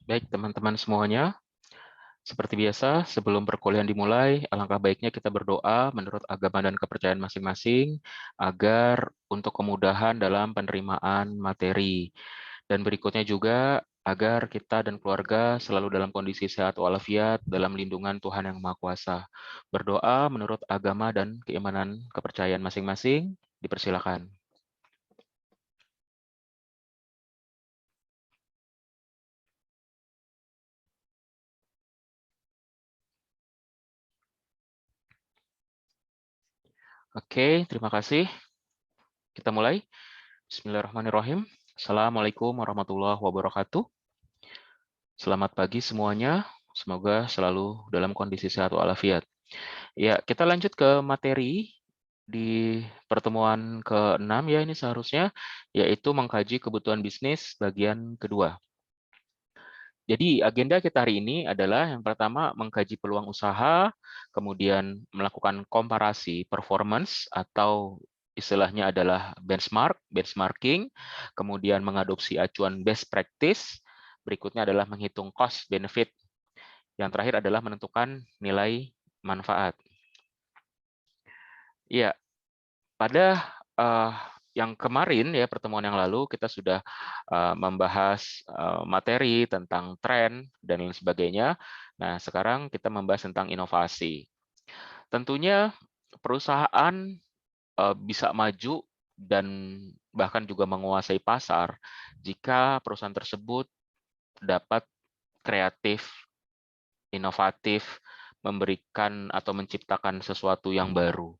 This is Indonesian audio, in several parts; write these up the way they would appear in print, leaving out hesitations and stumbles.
Baik, teman-teman semuanya. Seperti biasa, sebelum perkuliahan dimulai, alangkah baiknya kita berdoa menurut agama dan kepercayaan masing-masing agar untuk kemudahan dalam penerimaan materi. Dan berikutnya juga agar kita dan keluarga selalu dalam kondisi sehat walafiat dalam lindungan Tuhan Yang Maha Kuasa. Berdoa menurut agama dan keimanan kepercayaan masing-masing, dipersilakan. Oke, terima kasih. Kita mulai. Bismillahirrahmanirrahim. Assalamualaikum warahmatullahi wabarakatuh. Selamat pagi semuanya. Semoga selalu dalam kondisi sehat walafiat. Ya, kita lanjut ke materi di pertemuan ke-6 ya ini seharusnya, yaitu mengkaji kebutuhan bisnis bagian kedua. Jadi agenda kita hari ini adalah yang pertama mengkaji peluang usaha, kemudian melakukan komparasi performance atau istilahnya adalah benchmarking, kemudian mengadopsi acuan best practice, berikutnya adalah menghitung cost benefit, yang terakhir adalah menentukan nilai manfaat. Ya, pada yang kemarin ya pertemuan yang lalu kita sudah membahas materi tentang tren dan lain sebagainya. Nah, sekarang kita membahas tentang inovasi. Tentunya perusahaan bisa maju dan bahkan juga menguasai pasar jika perusahaan tersebut dapat kreatif, inovatif, memberikan atau menciptakan sesuatu yang baru.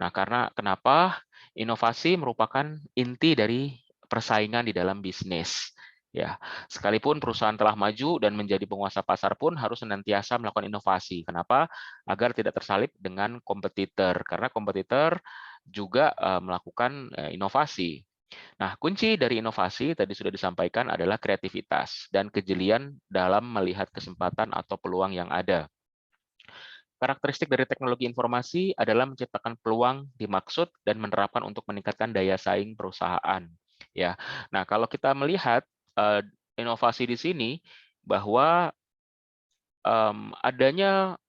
Nah, karena kenapa? Inovasi merupakan inti dari persaingan di dalam bisnis. Ya, sekalipun perusahaan telah maju dan menjadi penguasa pasar pun harus senantiasa melakukan inovasi. Kenapa? Agar tidak tersalip dengan kompetitor. Karena kompetitor juga melakukan inovasi. Nah, kunci dari inovasi tadi sudah disampaikan adalah kreativitas dan kejelian dalam melihat kesempatan atau peluang yang ada. Karakteristik dari teknologi informasi adalah menciptakan peluang dimaksud dan menerapkan untuk meningkatkan daya saing perusahaan. Ya, nah kalau kita melihat inovasi di sini bahwa adanya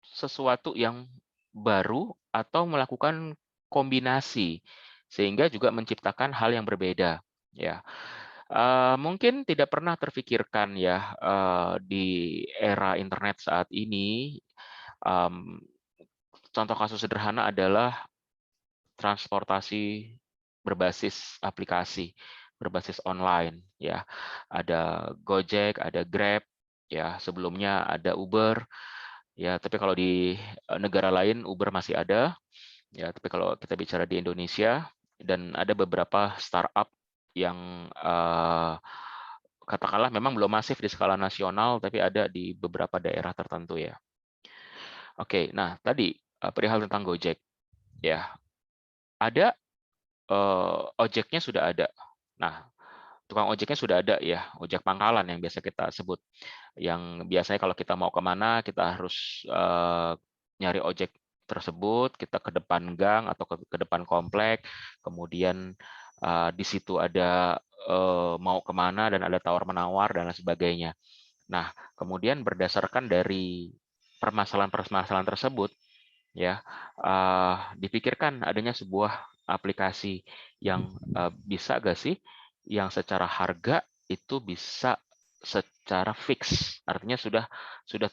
sesuatu yang baru atau melakukan kombinasi sehingga juga menciptakan hal yang berbeda. Ya, mungkin tidak pernah terfikirkan ya di era internet saat ini. Contoh kasus sederhana adalah transportasi berbasis aplikasi, berbasis online ya. Ada Gojek, ada Grab ya, sebelumnya ada Uber ya, tapi kalau di negara lain Uber masih ada ya, tapi kalau kita bicara di Indonesia dan ada beberapa startup yang katakanlah memang belum masif di skala nasional tapi ada di beberapa daerah tertentu ya. Oke, nah tadi perihal tentang Gojek ya. Ada ojeknya sudah ada. Nah, tukang ojeknya sudah ada ya, ojek pangkalan yang biasa kita sebut. Yang biasanya kalau kita mau kemana, kita harus nyari ojek tersebut, kita ke depan gang atau ke depan komplek, kemudian di situ ada mau kemana dan ada tawar-menawar dan lain sebagainya. Nah, kemudian berdasarkan dari permasalahan-permasalahan tersebut, ya dipikirkan adanya sebuah aplikasi yang bisa gak sih yang secara harga itu bisa secara fix, artinya sudah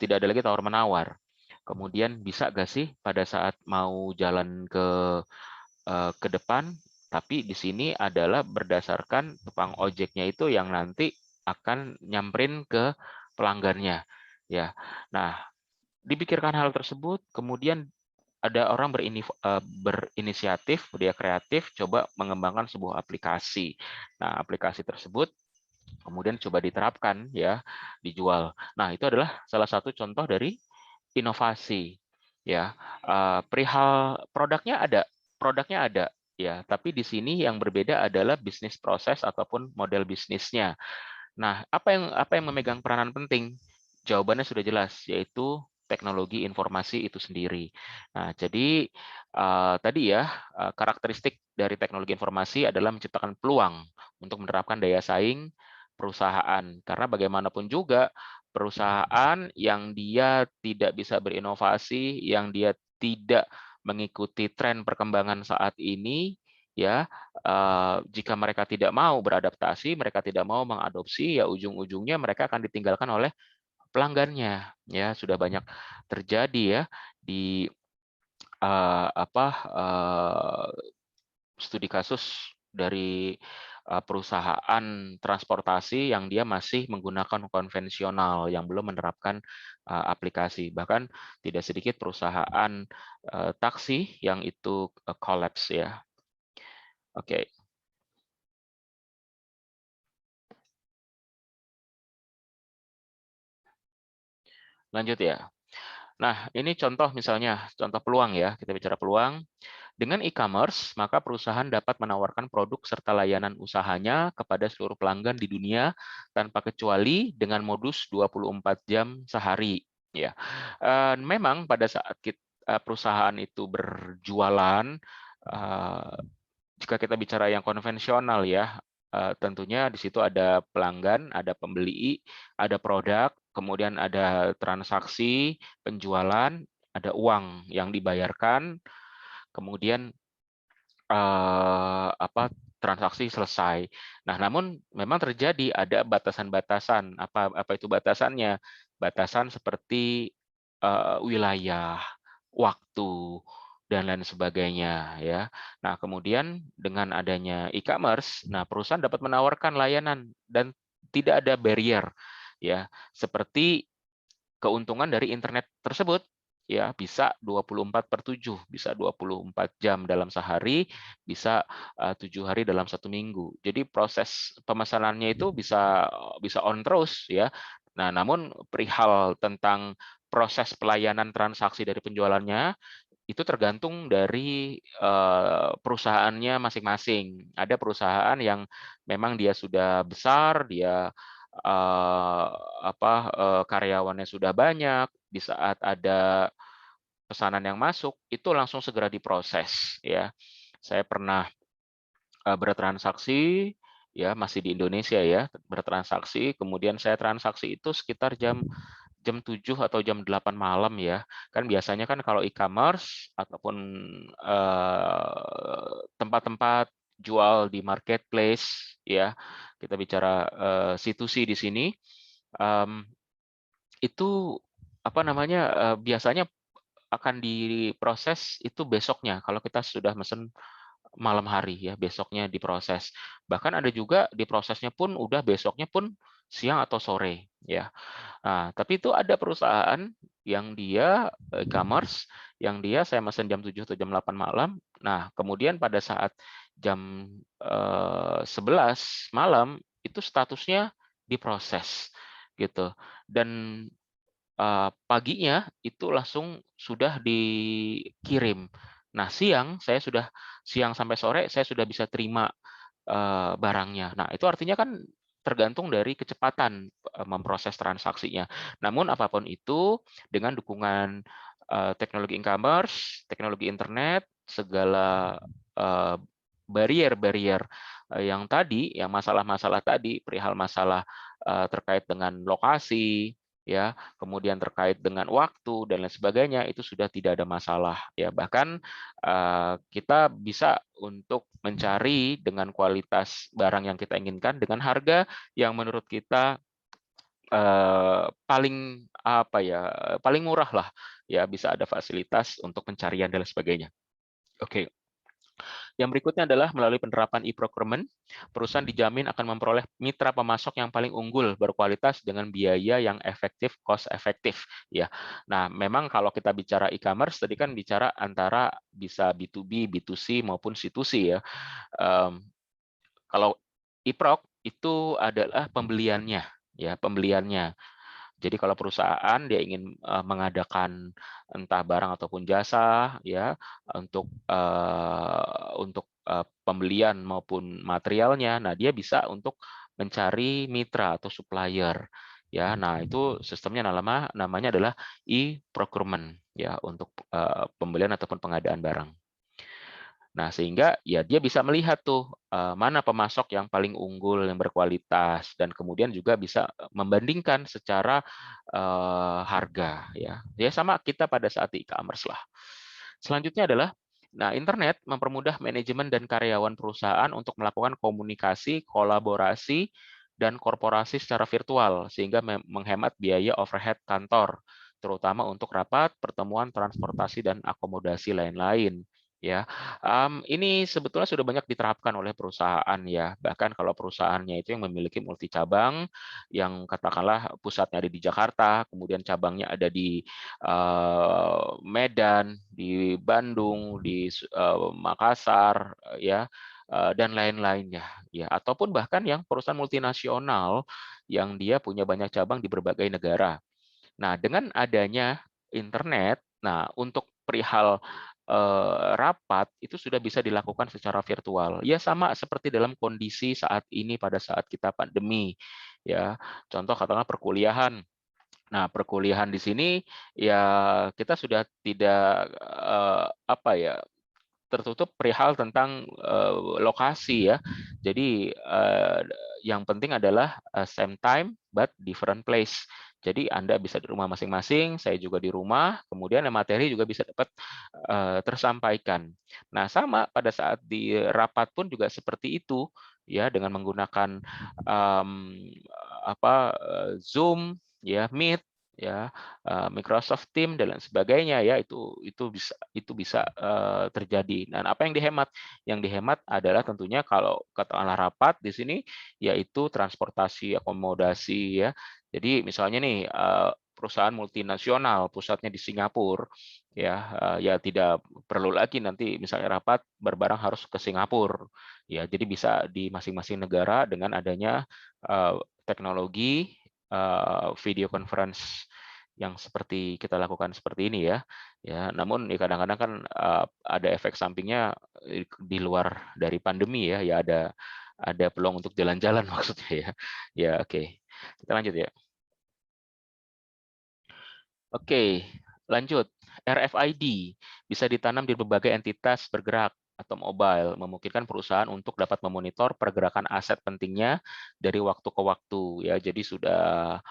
tidak ada lagi tawar menawar. Kemudian bisa gak sih pada saat mau jalan ke depan, tapi di sini adalah berdasarkan tukang ojeknya itu yang nanti akan nyamperin ke pelanggannya ya. Nah, dipikirkan hal tersebut, kemudian ada orang berinisiatif, dia kreatif, coba mengembangkan sebuah aplikasi. Nah, aplikasi tersebut kemudian coba diterapkan, ya, dijual. Nah, itu adalah salah satu contoh dari inovasi. Ya, perihal produknya ada, ya. Tapi di sini yang berbeda adalah bisnis proses ataupun model bisnisnya. Nah, apa yang memegang peranan penting? Jawabannya sudah jelas, yaitu teknologi informasi itu sendiri. Nah, jadi tadi ya karakteristik dari teknologi informasi adalah menciptakan peluang untuk menerapkan daya saing perusahaan. Karena bagaimanapun juga perusahaan yang dia tidak bisa berinovasi, yang dia tidak mengikuti tren perkembangan saat ini, ya, jika mereka tidak mau beradaptasi, mereka tidak mau mengadopsi, ya ujung-ujungnya mereka akan ditinggalkan oleh pelanggannya. Ya, sudah banyak terjadi ya di studi kasus dari perusahaan transportasi yang dia masih menggunakan konvensional, yang belum menerapkan aplikasi. Bahkan tidak sedikit perusahaan taksi yang itu collapse ya. Oke. Lanjut ya. Nah, ini contoh misalnya, contoh peluang ya. Kita bicara peluang. Dengan e-commerce, maka perusahaan dapat menawarkan produk serta layanan usahanya kepada seluruh pelanggan di dunia tanpa kecuali dengan modus 24 jam sehari. Ya, memang pada saat perusahaan itu berjualan, jika kita bicara yang konvensional ya, tentunya di situ ada pelanggan, ada pembeli, ada produk, kemudian ada transaksi, penjualan, ada uang yang dibayarkan, kemudian transaksi selesai. Nah, namun memang terjadi ada batasan-batasan. Apa itu batasannya? Batasan seperti wilayah, waktu, dan lain sebagainya ya. Nah, kemudian dengan adanya e-commerce, nah perusahaan dapat menawarkan layanan dan tidak ada barrier ya, seperti keuntungan dari internet tersebut ya, bisa 24/7, bisa 24 jam dalam sehari, bisa 7 hari dalam 1 minggu. Jadi proses pemesanannya itu bisa on terus ya. Nah, namun perihal tentang proses pelayanan transaksi dari penjualannya itu tergantung dari perusahaannya masing-masing. Ada perusahaan yang memang dia sudah besar, dia karyawannya sudah banyak, di saat ada pesanan yang masuk itu langsung segera diproses ya. Saya pernah bertransaksi ya, masih di Indonesia ya, bertransaksi, kemudian saya transaksi itu sekitar jam 7 atau jam 8 malam ya. Kan biasanya kan kalau e-commerce ataupun tempat-tempat jual di marketplace ya, kita bicara C2C di sini, itu biasanya akan diproses itu besoknya kalau kita sudah mesen malam hari ya, besoknya diproses. Bahkan ada juga diprosesnya pun udah besoknya pun siang atau sore ya. Nah, tapi itu ada perusahaan yang dia e-commerce yang dia saya mesen jam 7 atau jam 8 malam. Nah, kemudian pada saat jam 11 malam itu statusnya diproses gitu. Dan paginya itu langsung sudah dikirim. Nah, siang sampai sore saya sudah bisa terima barangnya. Nah, itu artinya kan tergantung dari kecepatan memproses transaksinya. Namun apapun itu, dengan dukungan teknologi e-commerce, teknologi internet, segala barrier-barrier yang tadi, yang masalah-masalah tadi, perihal masalah terkait dengan lokasi, ya, kemudian terkait dengan waktu dan lain sebagainya, itu sudah tidak ada masalah ya. Bahkan kita bisa untuk mencari dengan kualitas barang yang kita inginkan dengan harga yang menurut kita paling murah lah ya, bisa ada fasilitas untuk pencarian dan lain sebagainya. Oke. Yang berikutnya adalah melalui penerapan e-procurement, perusahaan dijamin akan memperoleh mitra pemasok yang paling unggul, berkualitas dengan biaya yang efektif, cost efektif. Ya, nah memang kalau kita bicara e-commerce tadi kan bicara antara bisa B2B, B2C maupun C2C ya. Kalau e-proc itu adalah pembeliannya, ya pembeliannya. Jadi kalau perusahaan dia ingin mengadakan entah barang ataupun jasa ya untuk pembelian maupun materialnya, nah dia bisa untuk mencari mitra atau supplier ya. Nah, itu sistemnya namanya adalah e-procurement ya untuk pembelian ataupun pengadaan barang. Nah, sehingga ya dia bisa melihat tuh mana pemasok yang paling unggul, yang berkualitas, dan kemudian juga bisa membandingkan secara harga ya. Ya sama kita pada saat e-commerce lah. Selanjutnya adalah internet mempermudah manajemen dan karyawan perusahaan untuk melakukan komunikasi, kolaborasi, dan korporasi secara virtual sehingga menghemat biaya overhead kantor, terutama untuk rapat, pertemuan, transportasi, dan akomodasi lain-lain. Ya, ini sebetulnya sudah banyak diterapkan oleh perusahaan ya. Bahkan kalau perusahaannya itu yang memiliki multi cabang, yang katakanlah pusatnya ada di Jakarta, kemudian cabangnya ada di Medan, di Bandung, di Makassar, ya, dan lain-lainnya. Ya, ataupun bahkan yang perusahaan multinasional yang dia punya banyak cabang di berbagai negara. Nah, dengan adanya internet, untuk perihal rapat itu sudah bisa dilakukan secara virtual. Ya sama seperti dalam kondisi saat ini pada saat kita pandemi. Ya, contoh katakanlah perkuliahan. Nah, perkuliahan di sini ya kita sudah tidak apa ya tertutup perihal tentang lokasi ya. Jadi yang penting adalah same time but different place. Jadi Anda bisa di rumah masing-masing, saya juga di rumah, kemudian materi juga bisa dapat tersampaikan. Nah, sama pada saat di rapat pun juga seperti itu ya dengan menggunakan Zoom, ya, Meet, ya, Microsoft Teams dan lain sebagainya ya itu bisa terjadi. Dan apa yang dihemat? Yang dihemat adalah tentunya kalau katakanlah rapat di sini yaitu transportasi, akomodasi ya. Jadi misalnya nih perusahaan multinasional pusatnya di Singapura ya tidak perlu lagi nanti misalnya rapat berbarang harus ke Singapura ya. Jadi bisa di masing-masing negara dengan adanya teknologi video conference yang seperti kita lakukan seperti ini ya. Ya, namun ya kadang-kadang kan ada efek sampingnya di luar dari pandemi ya. Ya ada peluang untuk jalan-jalan maksudnya ya. Ya, oke. Kita lanjut ya. Oke, lanjut. RFID bisa ditanam di berbagai entitas bergerak atau mobile, memungkinkan perusahaan untuk dapat memonitor pergerakan aset pentingnya dari waktu ke waktu. Ya, jadi sudah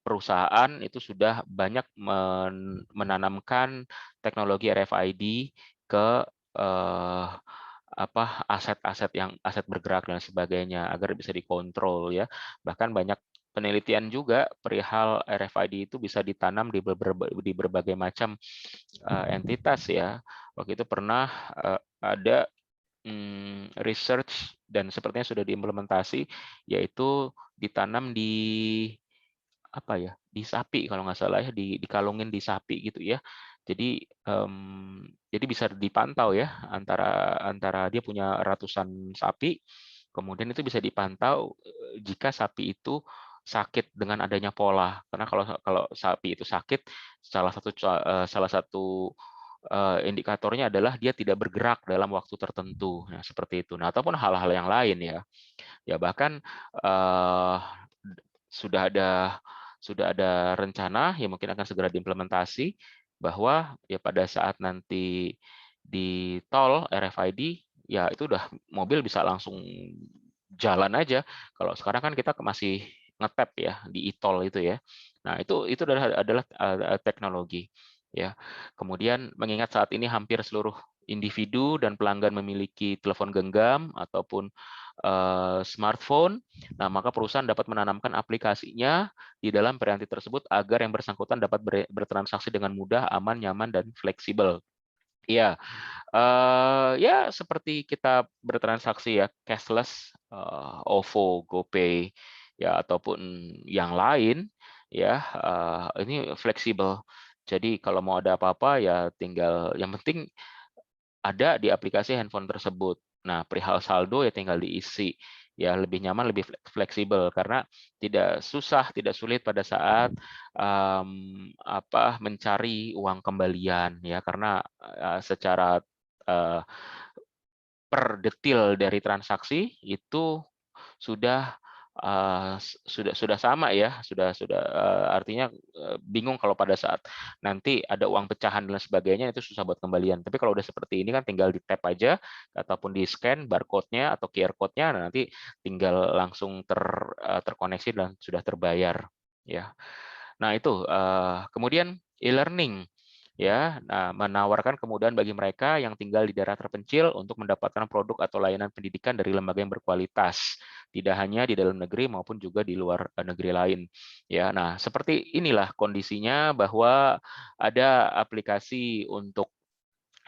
perusahaan itu sudah banyak menanamkan teknologi RFID ke aset bergerak dan sebagainya agar bisa dikontrol ya. Bahkan banyak penelitian juga perihal RFID itu bisa ditanam di berbagai macam entitas ya. Waktu itu pernah ada research dan sepertinya sudah diimplementasi yaitu ditanam di di sapi kalau nggak salah ya dikalungin di sapi gitu ya. Jadi bisa dipantau ya antara dia punya ratusan sapi, kemudian itu bisa dipantau jika sapi itu sakit dengan adanya pola. Karena kalau sapi itu sakit, salah satu indikatornya adalah dia tidak bergerak dalam waktu tertentu. Nah, seperti itu. Nah, ataupun hal-hal yang lain ya. Ya bahkan sudah ada rencana yang mungkin akan segera diimplementasi bahwa ya pada saat nanti di tol RFID ya itu udah mobil bisa langsung jalan aja. Kalau sekarang kan kita masih ngetap ya di e-tol itu ya. Nah, itu adalah teknologi ya. Kemudian mengingat saat ini hampir seluruh individu dan pelanggan memiliki telepon genggam ataupun smartphone, nah maka perusahaan dapat menanamkan aplikasinya di dalam perianti tersebut agar yang bersangkutan dapat bertransaksi dengan mudah, aman, nyaman, dan fleksibel. Iya, ya seperti kita bertransaksi ya cashless, OVO, GoPay, ya ataupun yang lain, ya ini fleksibel. Jadi kalau mau ada apa-apa ya tinggal, yang penting ada di aplikasi handphone tersebut. Nah, perihal saldo ya tinggal diisi. Ya lebih nyaman, lebih fleksibel karena tidak susah, tidak sulit pada saat mencari uang kembalian ya karena secara per detil dari transaksi itu sudah sudah sama ya, artinya bingung kalau pada saat nanti ada uang pecahan dan sebagainya itu susah buat kembalian. Tapi kalau udah seperti ini kan tinggal di tap aja ataupun di scan barcode-nya atau QR code-nya, nanti tinggal langsung terkoneksi dan sudah terbayar ya. Nah itu kemudian e-learning ya, nah, menawarkan kemudahan bagi mereka yang tinggal di daerah terpencil untuk mendapatkan produk atau layanan pendidikan dari lembaga yang berkualitas, tidak hanya di dalam negeri maupun juga di luar negeri lain. Ya, nah seperti inilah kondisinya bahwa ada aplikasi untuk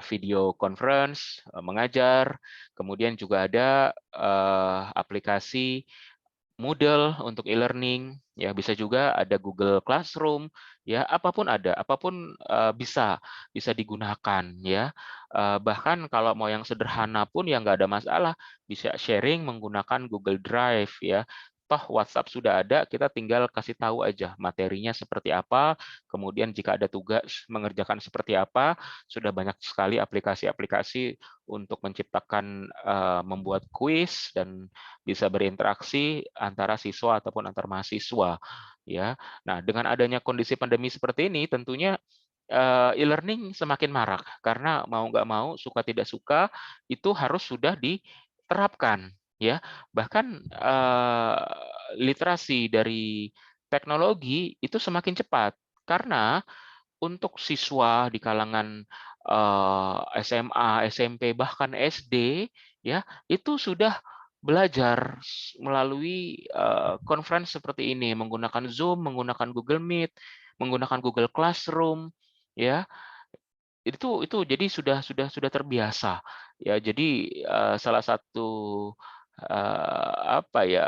video conference, mengajar, kemudian juga ada aplikasi Moodle untuk e-learning, ya bisa juga ada Google Classroom, ya apapun bisa digunakan ya. Bahkan kalau mau yang sederhana pun ya nggak ada masalah, bisa sharing menggunakan Google Drive ya. Toh WhatsApp sudah ada, kita tinggal kasih tahu aja materinya seperti apa, kemudian jika ada tugas mengerjakan seperti apa, sudah banyak sekali aplikasi-aplikasi untuk menciptakan membuat kuis dan bisa berinteraksi antara siswa ataupun antar mahasiswa ya. Nah, dengan adanya kondisi pandemi seperti ini tentunya e-learning semakin marak karena mau nggak mau, suka tidak suka itu harus sudah diterapkan ya. Bahkan literasi dari teknologi itu semakin cepat karena untuk siswa di kalangan SMA, SMP, bahkan SD, ya itu sudah belajar melalui conference seperti ini, menggunakan Zoom, menggunakan Google Meet, menggunakan Google Classroom, ya itu jadi sudah terbiasa, ya jadi salah satu apa ya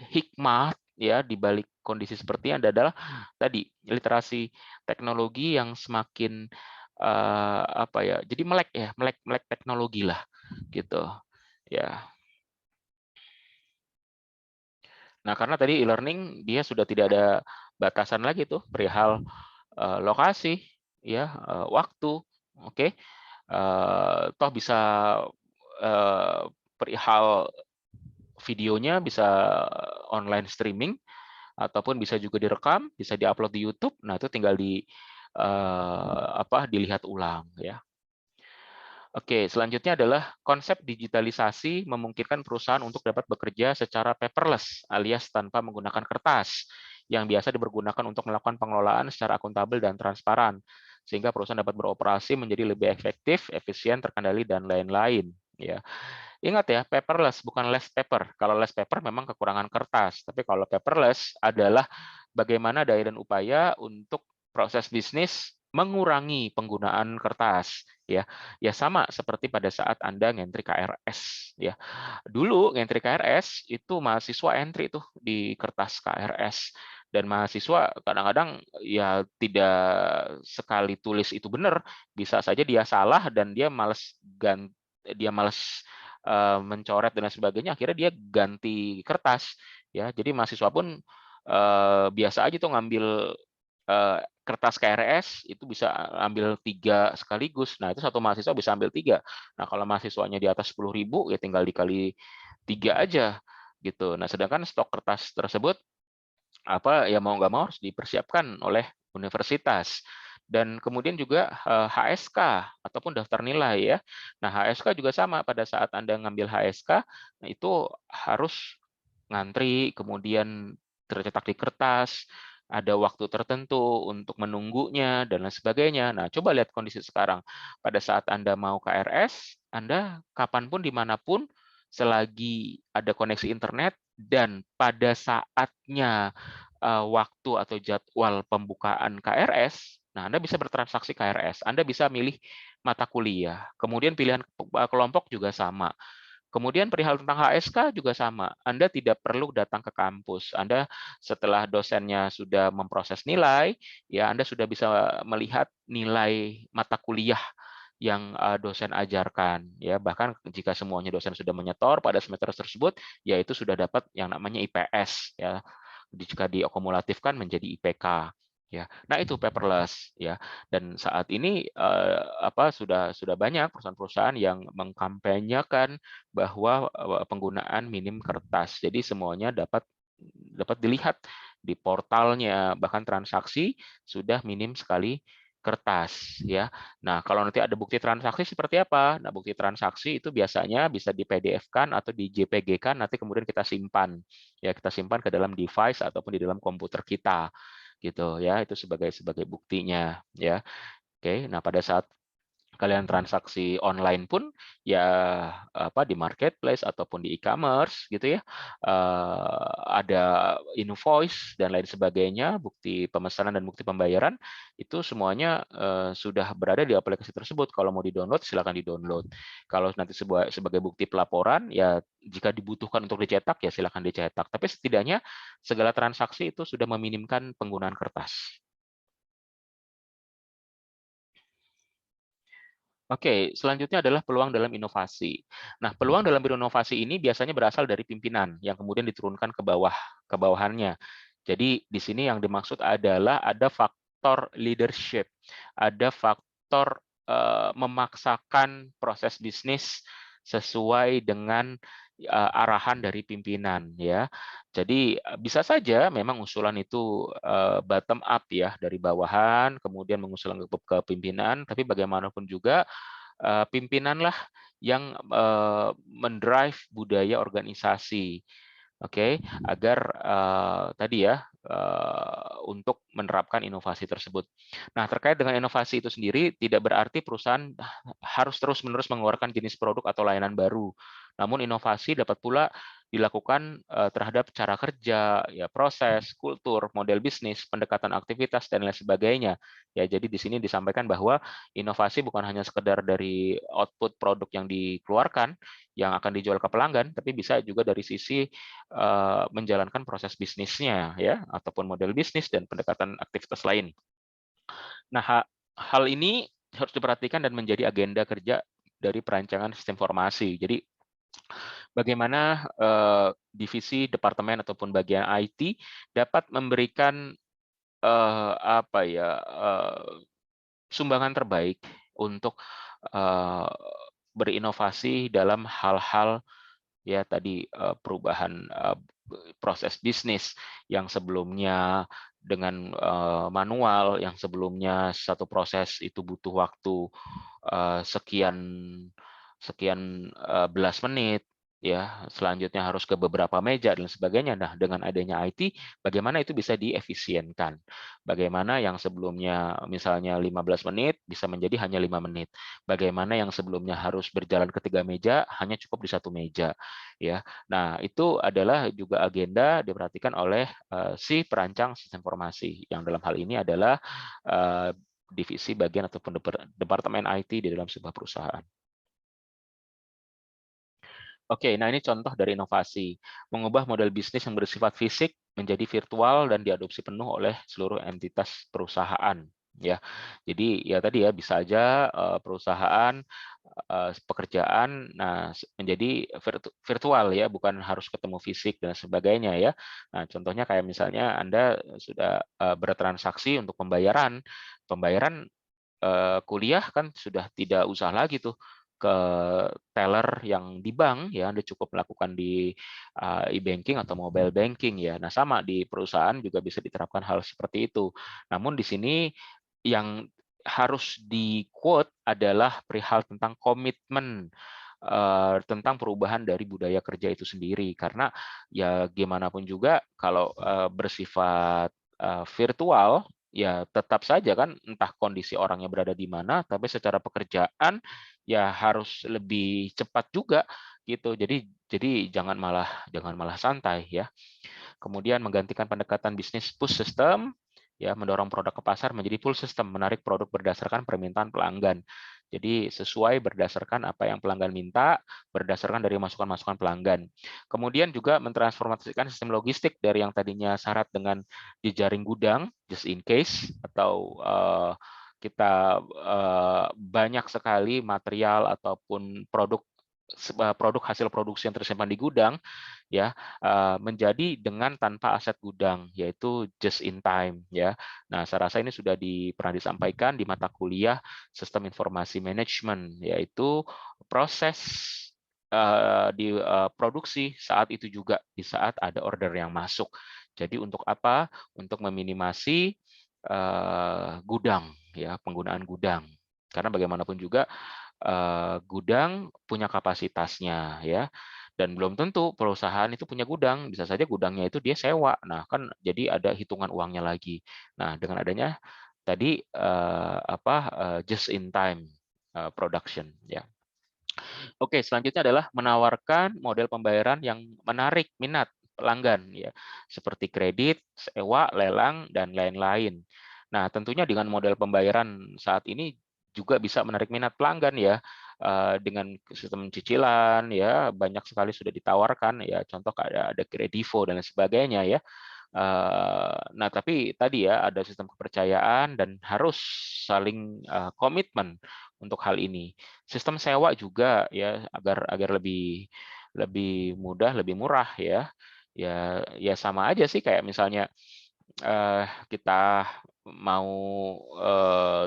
hikmah ya di balik kondisi seperti ini adalah tadi literasi teknologi yang semakin apa ya jadi melek teknologi lah gitu ya. Nah karena tadi e-learning dia sudah tidak ada batasan lagi tuh perihal lokasi ya waktu oke. Toh bisa perihal videonya bisa online streaming ataupun bisa juga direkam, bisa diupload di YouTube. Nah, itu tinggal dilihat ulang ya. Oke, selanjutnya adalah konsep digitalisasi memungkinkan perusahaan untuk dapat bekerja secara paperless alias tanpa menggunakan kertas yang biasa dipergunakan untuk melakukan pengelolaan secara akuntabel dan transparan sehingga perusahaan dapat beroperasi menjadi lebih efektif, efisien, terkendali dan lain-lain ya. Ingat ya, paperless bukan less paper. Kalau less paper memang kekurangan kertas, tapi kalau paperless adalah bagaimana daya dan upaya untuk proses bisnis mengurangi penggunaan kertas ya. Ya sama seperti pada saat Anda ngentri KRS ya. Dulu ngentri KRS itu mahasiswa entry tuh di kertas KRS dan mahasiswa kadang-kadang ya tidak sekali tulis itu benar, bisa saja dia salah dan dia malas mencoret dan sebagainya, akhirnya dia ganti kertas ya. Jadi mahasiswa pun biasa aja tuh ngambil kertas KRS itu bisa ambil 3 sekaligus. Nah, itu satu mahasiswa bisa ambil 3. Nah, kalau mahasiswanya di atas 10.000 ya tinggal dikali 3 aja gitu. Nah, sedangkan stok kertas tersebut ya mau nggak mau harus dipersiapkan oleh universitas. Dan kemudian juga HSK ataupun daftar nilai ya. Nah, HSK juga sama, pada saat Anda ngambil HSK, nah itu harus ngantri, kemudian tercetak di kertas, ada waktu tertentu untuk menunggunya dan lain sebagainya. Nah, coba lihat kondisi sekarang. Pada saat Anda mau KRS, Anda kapanpun dimanapun selagi ada koneksi internet dan pada saatnya waktu atau jadwal pembukaan KRS, nah Anda bisa bertransaksi KRS, Anda bisa milih mata kuliah, kemudian pilihan kelompok juga sama. Kemudian perihal tentang HSK juga sama, Anda tidak perlu datang ke kampus. Anda setelah dosennya sudah memproses nilai, ya Anda sudah bisa melihat nilai mata kuliah yang dosen ajarkan. Ya bahkan jika semuanya dosen sudah menyetor pada semester tersebut, ya itu sudah dapat yang namanya IPS. Ya jika diakumulatifkan menjadi IPK. Ya, nah itu paperless ya. Dan saat ini sudah banyak perusahaan-perusahaan yang mengkampanyekan bahwa penggunaan minim kertas. Jadi semuanya dapat dapat dilihat di portalnya, bahkan transaksi sudah minim sekali kertas ya. Nah, kalau nanti ada bukti transaksi seperti apa? Nah, bukti transaksi itu biasanya bisa di PDF-kan atau di JPG-kan, nanti kemudian kita simpan. Ya, kita simpan ke dalam device ataupun di dalam komputer kita gitu ya, itu sebagai buktinya ya. Oke, nah pada saat kalian transaksi online pun ya di marketplace ataupun di e-commerce gitu ya, ada invoice dan lain sebagainya, bukti pemesanan dan bukti pembayaran itu semuanya sudah berada di aplikasi tersebut. Kalau mau di-download silakan di-download. Kalau nanti sebagai bukti pelaporan ya jika dibutuhkan untuk dicetak ya silakan dicetak. Tapi setidaknya segala transaksi itu sudah meminimkan penggunaan kertas. Oke, selanjutnya adalah peluang dalam inovasi. Nah, peluang dalam berinovasi ini biasanya berasal dari pimpinan yang kemudian diturunkan ke bawahannya. Jadi di sini yang dimaksud adalah ada faktor leadership, ada faktor memaksakan proses bisnis sesuai dengan arahan dari pimpinan ya. Jadi bisa saja memang usulan itu bottom up ya dari bawahan, kemudian mengusulkan ke pimpinan, tapi bagaimanapun juga pimpinanlah yang mendrive budaya organisasi, oke, agar tadi ya untuk menerapkan inovasi tersebut. Nah, terkait dengan inovasi itu sendiri tidak berarti perusahaan harus terus-menerus mengeluarkan jenis produk atau layanan baru. Namun inovasi dapat pula dilakukan terhadap cara kerja, ya proses, kultur, model bisnis, pendekatan aktivitas dan lain sebagainya. Ya, jadi di sini disampaikan bahwa inovasi bukan hanya sekedar dari output produk yang dikeluarkan yang akan dijual ke pelanggan, tapi bisa juga dari sisi menjalankan proses bisnisnya ya ataupun model bisnis dan pendekatan aktivitas lain. Nah, hal ini harus diperhatikan dan menjadi agenda kerja dari perancangan sistem informasi. Jadi bagaimana divisi, departemen ataupun bagian IT dapat memberikan sumbangan terbaik untuk berinovasi dalam hal-hal ya tadi perubahan proses bisnis yang sebelumnya dengan manual, yang sebelumnya satu proses itu butuh waktu sekian sekian belas menit, ya selanjutnya harus ke beberapa meja dan sebagainya. Nah, dengan adanya IT, bagaimana itu bisa diefisienkan? Bagaimana yang sebelumnya misalnya 15 menit bisa menjadi hanya 5 menit? Bagaimana yang sebelumnya harus berjalan ke 3 meja hanya cukup di 1 meja? Ya, nah itu adalah juga agenda diperhatikan oleh si perancang sistem informasi yang dalam hal ini adalah divisi bagian ataupun departemen IT di dalam sebuah perusahaan. Oke, nah ini contoh dari inovasi. Mengubah model bisnis yang bersifat fisik menjadi virtual dan diadopsi penuh oleh seluruh entitas perusahaan. Ya, jadi ya tadi ya bisa aja perusahaan pekerjaan menjadi virtual ya, bukan harus ketemu fisik dan sebagainya ya. Nah, contohnya kayak misalnya Anda sudah bertransaksi untuk pembayaran, kuliah kan sudah tidak usah lagi tuh ke teller yang di bank ya, Anda cukup melakukan di e-banking atau mobile banking ya. Nah, sama di perusahaan juga bisa diterapkan hal seperti itu. Namun di sini yang harus di-quote adalah perihal tentang komitmen tentang perubahan dari budaya kerja itu sendiri. Karena ya gimana pun juga kalau bersifat virtual ya tetap saja kan entah kondisi orangnya berada di mana, tapi secara pekerjaan ya harus lebih cepat juga gitu. Jadi jangan malah santai ya. Kemudian menggantikan pendekatan bisnis push system, ya mendorong produk ke pasar menjadi pull system, menarik produk berdasarkan permintaan pelanggan. Jadi sesuai berdasarkan apa yang pelanggan minta, berdasarkan dari masukan-masukan pelanggan. Kemudian juga mentransformasikan sistem logistik dari yang tadinya syarat dengan jejaring gudang, just in case, atau kita banyak sekali material ataupun produk produk hasil produksi yang tersimpan di gudang ya menjadi dengan tanpa aset gudang, yaitu just in time ya. Nah, saya rasa ini sudah pernah disampaikan di mata kuliah Sistem Informasi Manajemen, yaitu proses di produksi saat itu juga di saat ada order yang masuk. Jadi untuk apa? Untuk meminimasi gudang ya, penggunaan gudang. Karena bagaimanapun juga gudang punya kapasitasnya ya, dan belum tentu perusahaan itu punya gudang, bisa saja gudangnya itu dia sewa. Nah, kan jadi ada hitungan uangnya lagi. Nah, dengan adanya tadi just in time production ya. Oke, selanjutnya adalah menawarkan model pembayaran yang menarik minat pelanggan ya, seperti kredit, sewa, lelang dan lain-lain. Nah, tentunya dengan model pembayaran saat ini juga bisa menarik minat pelanggan ya, dengan sistem cicilan ya, banyak sekali sudah ditawarkan ya, contoh ada Kredivo dan lain sebagainya ya. Nah, tapi tadi ya ada sistem kepercayaan dan harus saling komitmen untuk hal ini. Sistem sewa juga ya, agar lebih mudah, lebih murah ya. Ya sama aja sih kayak misalnya kita mau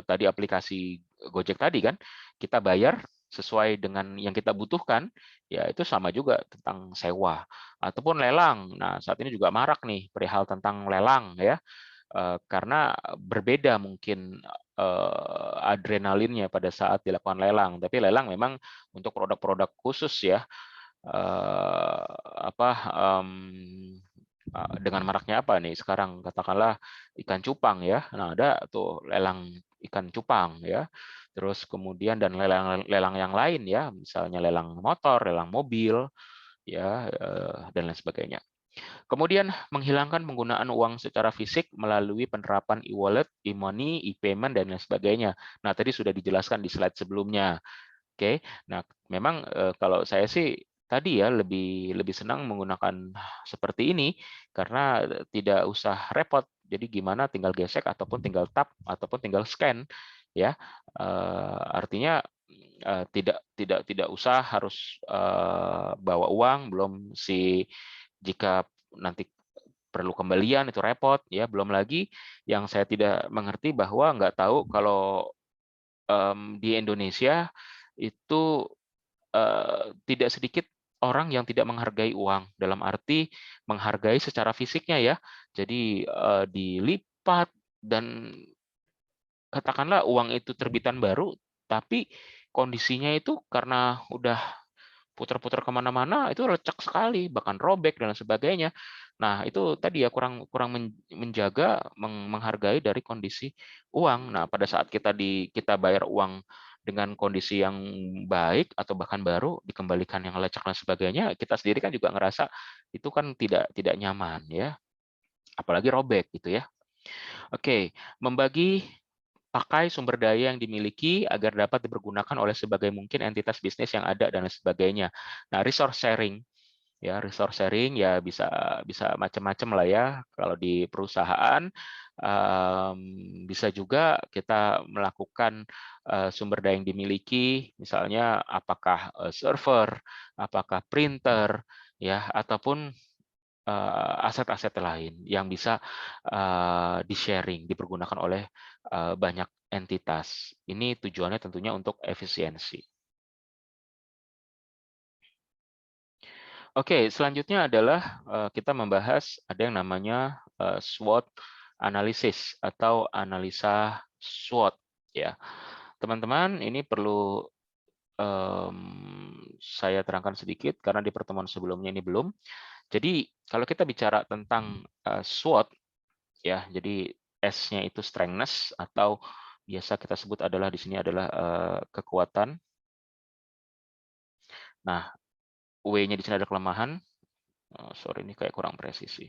tadi aplikasi Gojek tadi kan, kita bayar sesuai dengan yang kita butuhkan, ya itu sama juga tentang sewa ataupun lelang. Nah, saat ini juga marak nih perihal tentang lelang ya, karena berbeda mungkin adrenalinnya pada saat dilakukan lelang. Tapi lelang memang untuk produk-produk khusus ya, dengan maraknya apa nih sekarang, katakanlah ikan cupang ya. Nah, ada tuh lelang ikan cupang ya. Terus kemudian dan lelang yang lain ya, misalnya lelang motor, lelang mobil ya, dan lain sebagainya. Kemudian menghilangkan penggunaan uang secara fisik melalui penerapan e-wallet, e-money, e-payment dan lain sebagainya. Nah, tadi sudah dijelaskan di slide sebelumnya. Oke, nah memang kalau saya sih tadi ya lebih senang menggunakan seperti ini karena tidak usah repot. Jadi gimana tinggal gesek ataupun tinggal tap ataupun tinggal scan ya. Artinya tidak usah harus bawa uang, belum jika nanti perlu kembalian itu repot ya. Belum lagi yang saya tidak mengerti bahwa nggak tahu kalau di Indonesia itu tidak sedikit orang yang tidak menghargai uang, dalam arti menghargai secara fisiknya ya. Jadi dilipat dan katakanlah uang itu terbitan baru, tapi kondisinya itu karena udah putar-putar kemana-mana itu lecek sekali, bahkan robek dan sebagainya. Nah, itu tadi ya kurang kurang menjaga, menghargai dari kondisi uang. Nah, pada saat kita bayar uang dengan kondisi yang baik atau bahkan baru dikembalikan yang lecek dan sebagainya, kita sendiri kan juga ngerasa itu kan tidak nyaman ya, apalagi robek gitu ya. Oke, membagi pakai sumber daya yang dimiliki agar dapat dipergunakan oleh sebagai mungkin entitas bisnis yang ada dan lain sebagainya. Nah, resource sharing ya bisa bisa macam-macam lah ya. Kalau di perusahaan bisa juga kita melakukan sumber daya yang dimiliki, misalnya apakah server, apakah printer ya, ataupun aset-aset lain yang bisa di-sharing, dipergunakan oleh banyak entitas. Ini tujuannya tentunya untuk efisiensi. Oke, selanjutnya adalah kita membahas ada yang namanya SWOT analisis atau analisa SWOT ya. Teman-teman, ini perlu saya terangkan sedikit karena di pertemuan sebelumnya ini belum. Jadi kalau kita bicara tentang SWOT ya, jadi S-nya itu strengthness atau biasa kita sebut adalah di sini adalah kekuatan. Nah, W-nya di sini ada kelemahan. Sorry, ini kayak kurang presisi.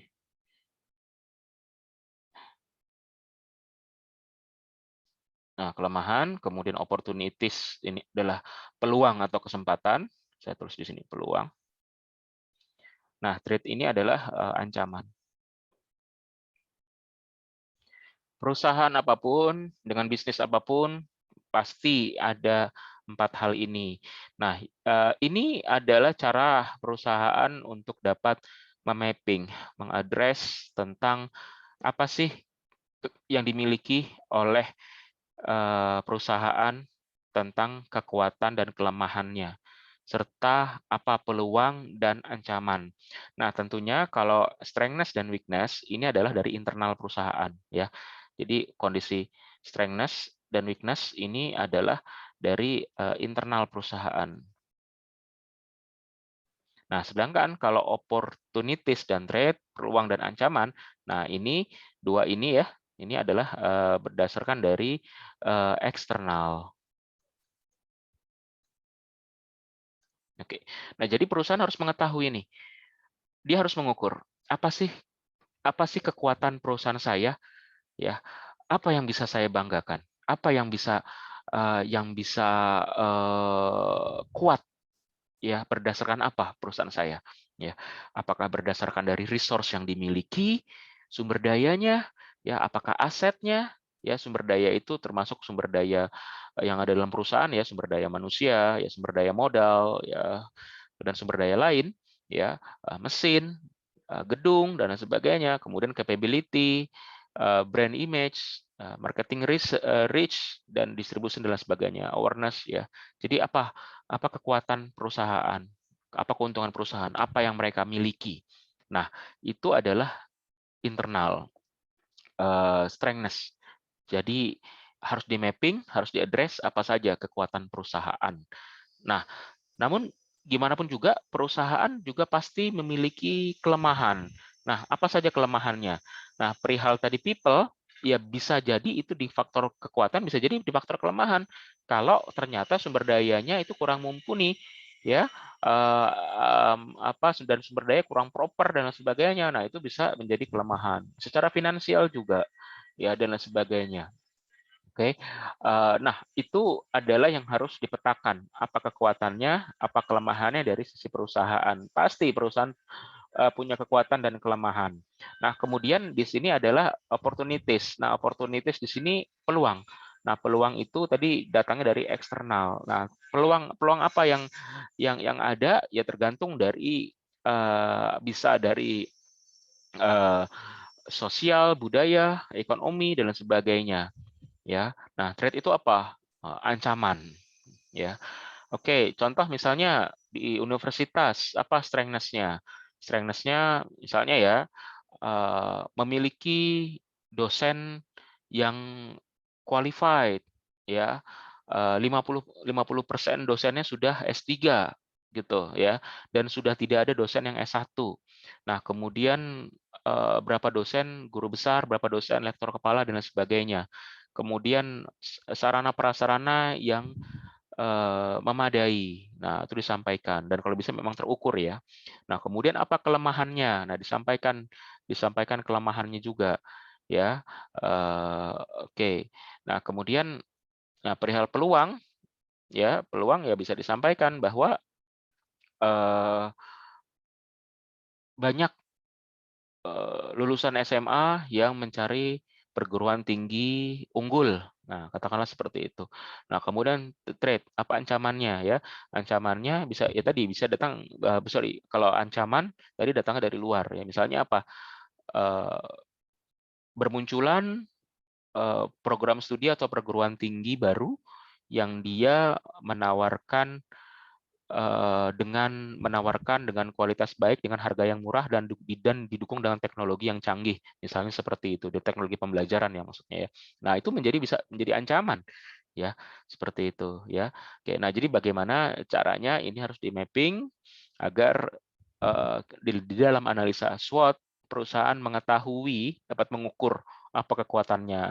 Nah, kelemahan, kemudian opportunities ini adalah peluang atau kesempatan. Saya tulis di sini peluang. Nah, threat ini adalah ancaman. Perusahaan apapun, dengan bisnis apapun, pasti ada empat hal ini. Nah, ini adalah cara perusahaan untuk dapat memapping, mengadres tentang apa sih yang dimiliki oleh perusahaan tentang kekuatan dan kelemahannya, serta apa peluang dan ancaman. Nah, tentunya kalau strengths dan weakness ini adalah dari internal perusahaan, ya. Jadi kondisi strengths dan weakness ini adalah dari internal perusahaan. Nah, sedangkan kalau opportunities dan threat, peluang dan ancaman, nah ini dua ini ya, ini adalah berdasarkan dari eksternal. Oke. Nah, jadi perusahaan harus mengetahui nih. Dia harus mengukur apa sih kekuatan perusahaan saya, ya. Apa yang bisa saya banggakan? Apa yang bisa kuat, ya, berdasarkan apa perusahaan saya, ya. Apakah berdasarkan dari resource yang dimiliki, sumber dayanya, ya, apakah asetnya, ya, sumber daya itu termasuk sumber daya yang ada dalam perusahaan, ya, sumber daya manusia, ya, sumber daya modal, ya, dan sumber daya lain, ya, mesin, gedung dan lain sebagainya, kemudian capability, brand image, marketing reach dan distribution dan lain sebagainya, awareness, ya. Jadi apa kekuatan perusahaan, apa keuntungan perusahaan, apa yang mereka miliki. Nah, itu adalah internal strengths. Jadi harus di mapping, harus diadres apa saja kekuatan perusahaan. Nah, namun gimana pun juga perusahaan juga pasti memiliki kelemahan. Nah, apa saja kelemahannya? Nah, perihal tadi people, ya bisa jadi itu di faktor kekuatan, bisa jadi di faktor kelemahan. Kalau ternyata sumber dayanya itu kurang mumpuni, ya, dan sumber daya kurang proper dan lain sebagainya. Nah, itu bisa menjadi kelemahan. Secara finansial juga, ya, dan lain sebagainya. Oke, nah itu adalah yang harus dipetakan. Apa kekuatannya, apa kelemahannya dari sisi perusahaan. Pasti perusahaan punya kekuatan dan kelemahan. Nah, kemudian di sini adalah opportunities. Nah, opportunities di sini peluang. Nah, peluang itu tadi datangnya dari eksternal. Nah, peluang apa yang ada ya tergantung dari bisa dari sosial, budaya, ekonomi dan lain sebagainya, ya. Nah, threat itu apa? Ancaman, ya. Oke, contoh misalnya di universitas, apa strengths-nya? Strengths-nya misalnya ya, memiliki dosen yang qualified, ya. 50% dosennya sudah S3 gitu, ya, dan sudah tidak ada dosen yang S1. Nah, kemudian berapa dosen guru besar, berapa dosen lektor kepala dan lain sebagainya. Kemudian sarana prasarana yang memadai. Nah, itu disampaikan dan kalau bisa memang terukur, ya. Nah, kemudian apa kelemahannya? Nah, disampaikan kelemahannya juga, ya. Oke. Nah, kemudian perihal peluang, ya, peluang ya bisa disampaikan bahwa banyak lulusan SMA yang mencari perguruan tinggi unggul. Nah, katakanlah seperti itu. Nah, kemudian trade, apa ancamannya, ya? Ancamannya bisa ya tadi bisa datang sorry, kalau ancaman tadi datangnya dari luar, ya. Misalnya apa? Bermunculan program studi atau perguruan tinggi baru yang dia menawarkan dengan kualitas baik, dengan harga yang murah dan didukung dengan teknologi yang canggih, misalnya seperti itu, teknologi pembelajaran ya maksudnya, ya. Nah, itu bisa menjadi ancaman, ya, seperti itu, ya. Oke, nah jadi bagaimana caranya ini harus di mapping agar di dalam analisa SWOT perusahaan dapat mengukur apa kekuatannya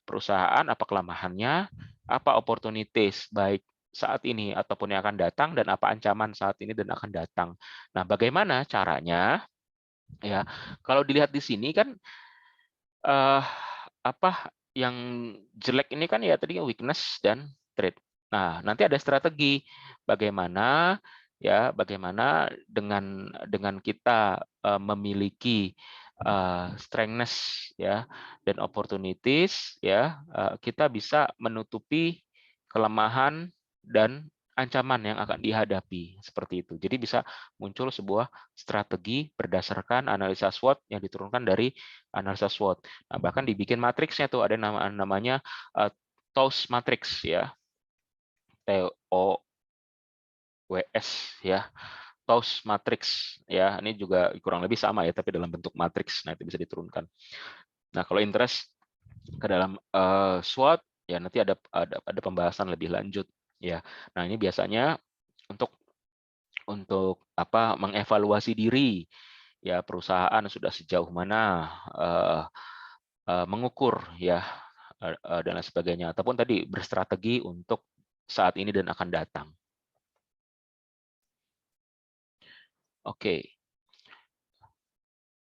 perusahaan, apa kelemahannya, apa opportunities baik saat ini ataupun yang akan datang, dan apa ancaman saat ini dan akan datang. Nah, bagaimana caranya? Ya, kalau dilihat di sini kan apa yang jelek ini kan ya tadi weakness dan threat. Nah, nanti ada strategi bagaimana dengan kita memiliki strengths, ya, dan opportunities, ya, kita bisa menutupi kelemahan dan ancaman yang akan dihadapi, seperti itu. Jadi bisa muncul sebuah strategi berdasarkan analisa SWOT yang diturunkan dari analisa SWOT. Nah, bahkan dibikin matriksnya tuh, ada namanya TOWS matrix ya. TOWS ya. TOWS matrix ya. Ini juga kurang lebih sama ya, tapi dalam bentuk matriks. Nah, itu bisa diturunkan. Nah, kalau interest ke dalam SWOT ya, nanti ada pembahasan lebih lanjut ya. Nah, ini biasanya untuk apa, mengevaluasi diri ya, perusahaan sudah sejauh mana mengukur ya dan lain sebagainya, ataupun tadi berstrategi untuk saat ini dan akan datang. Oke.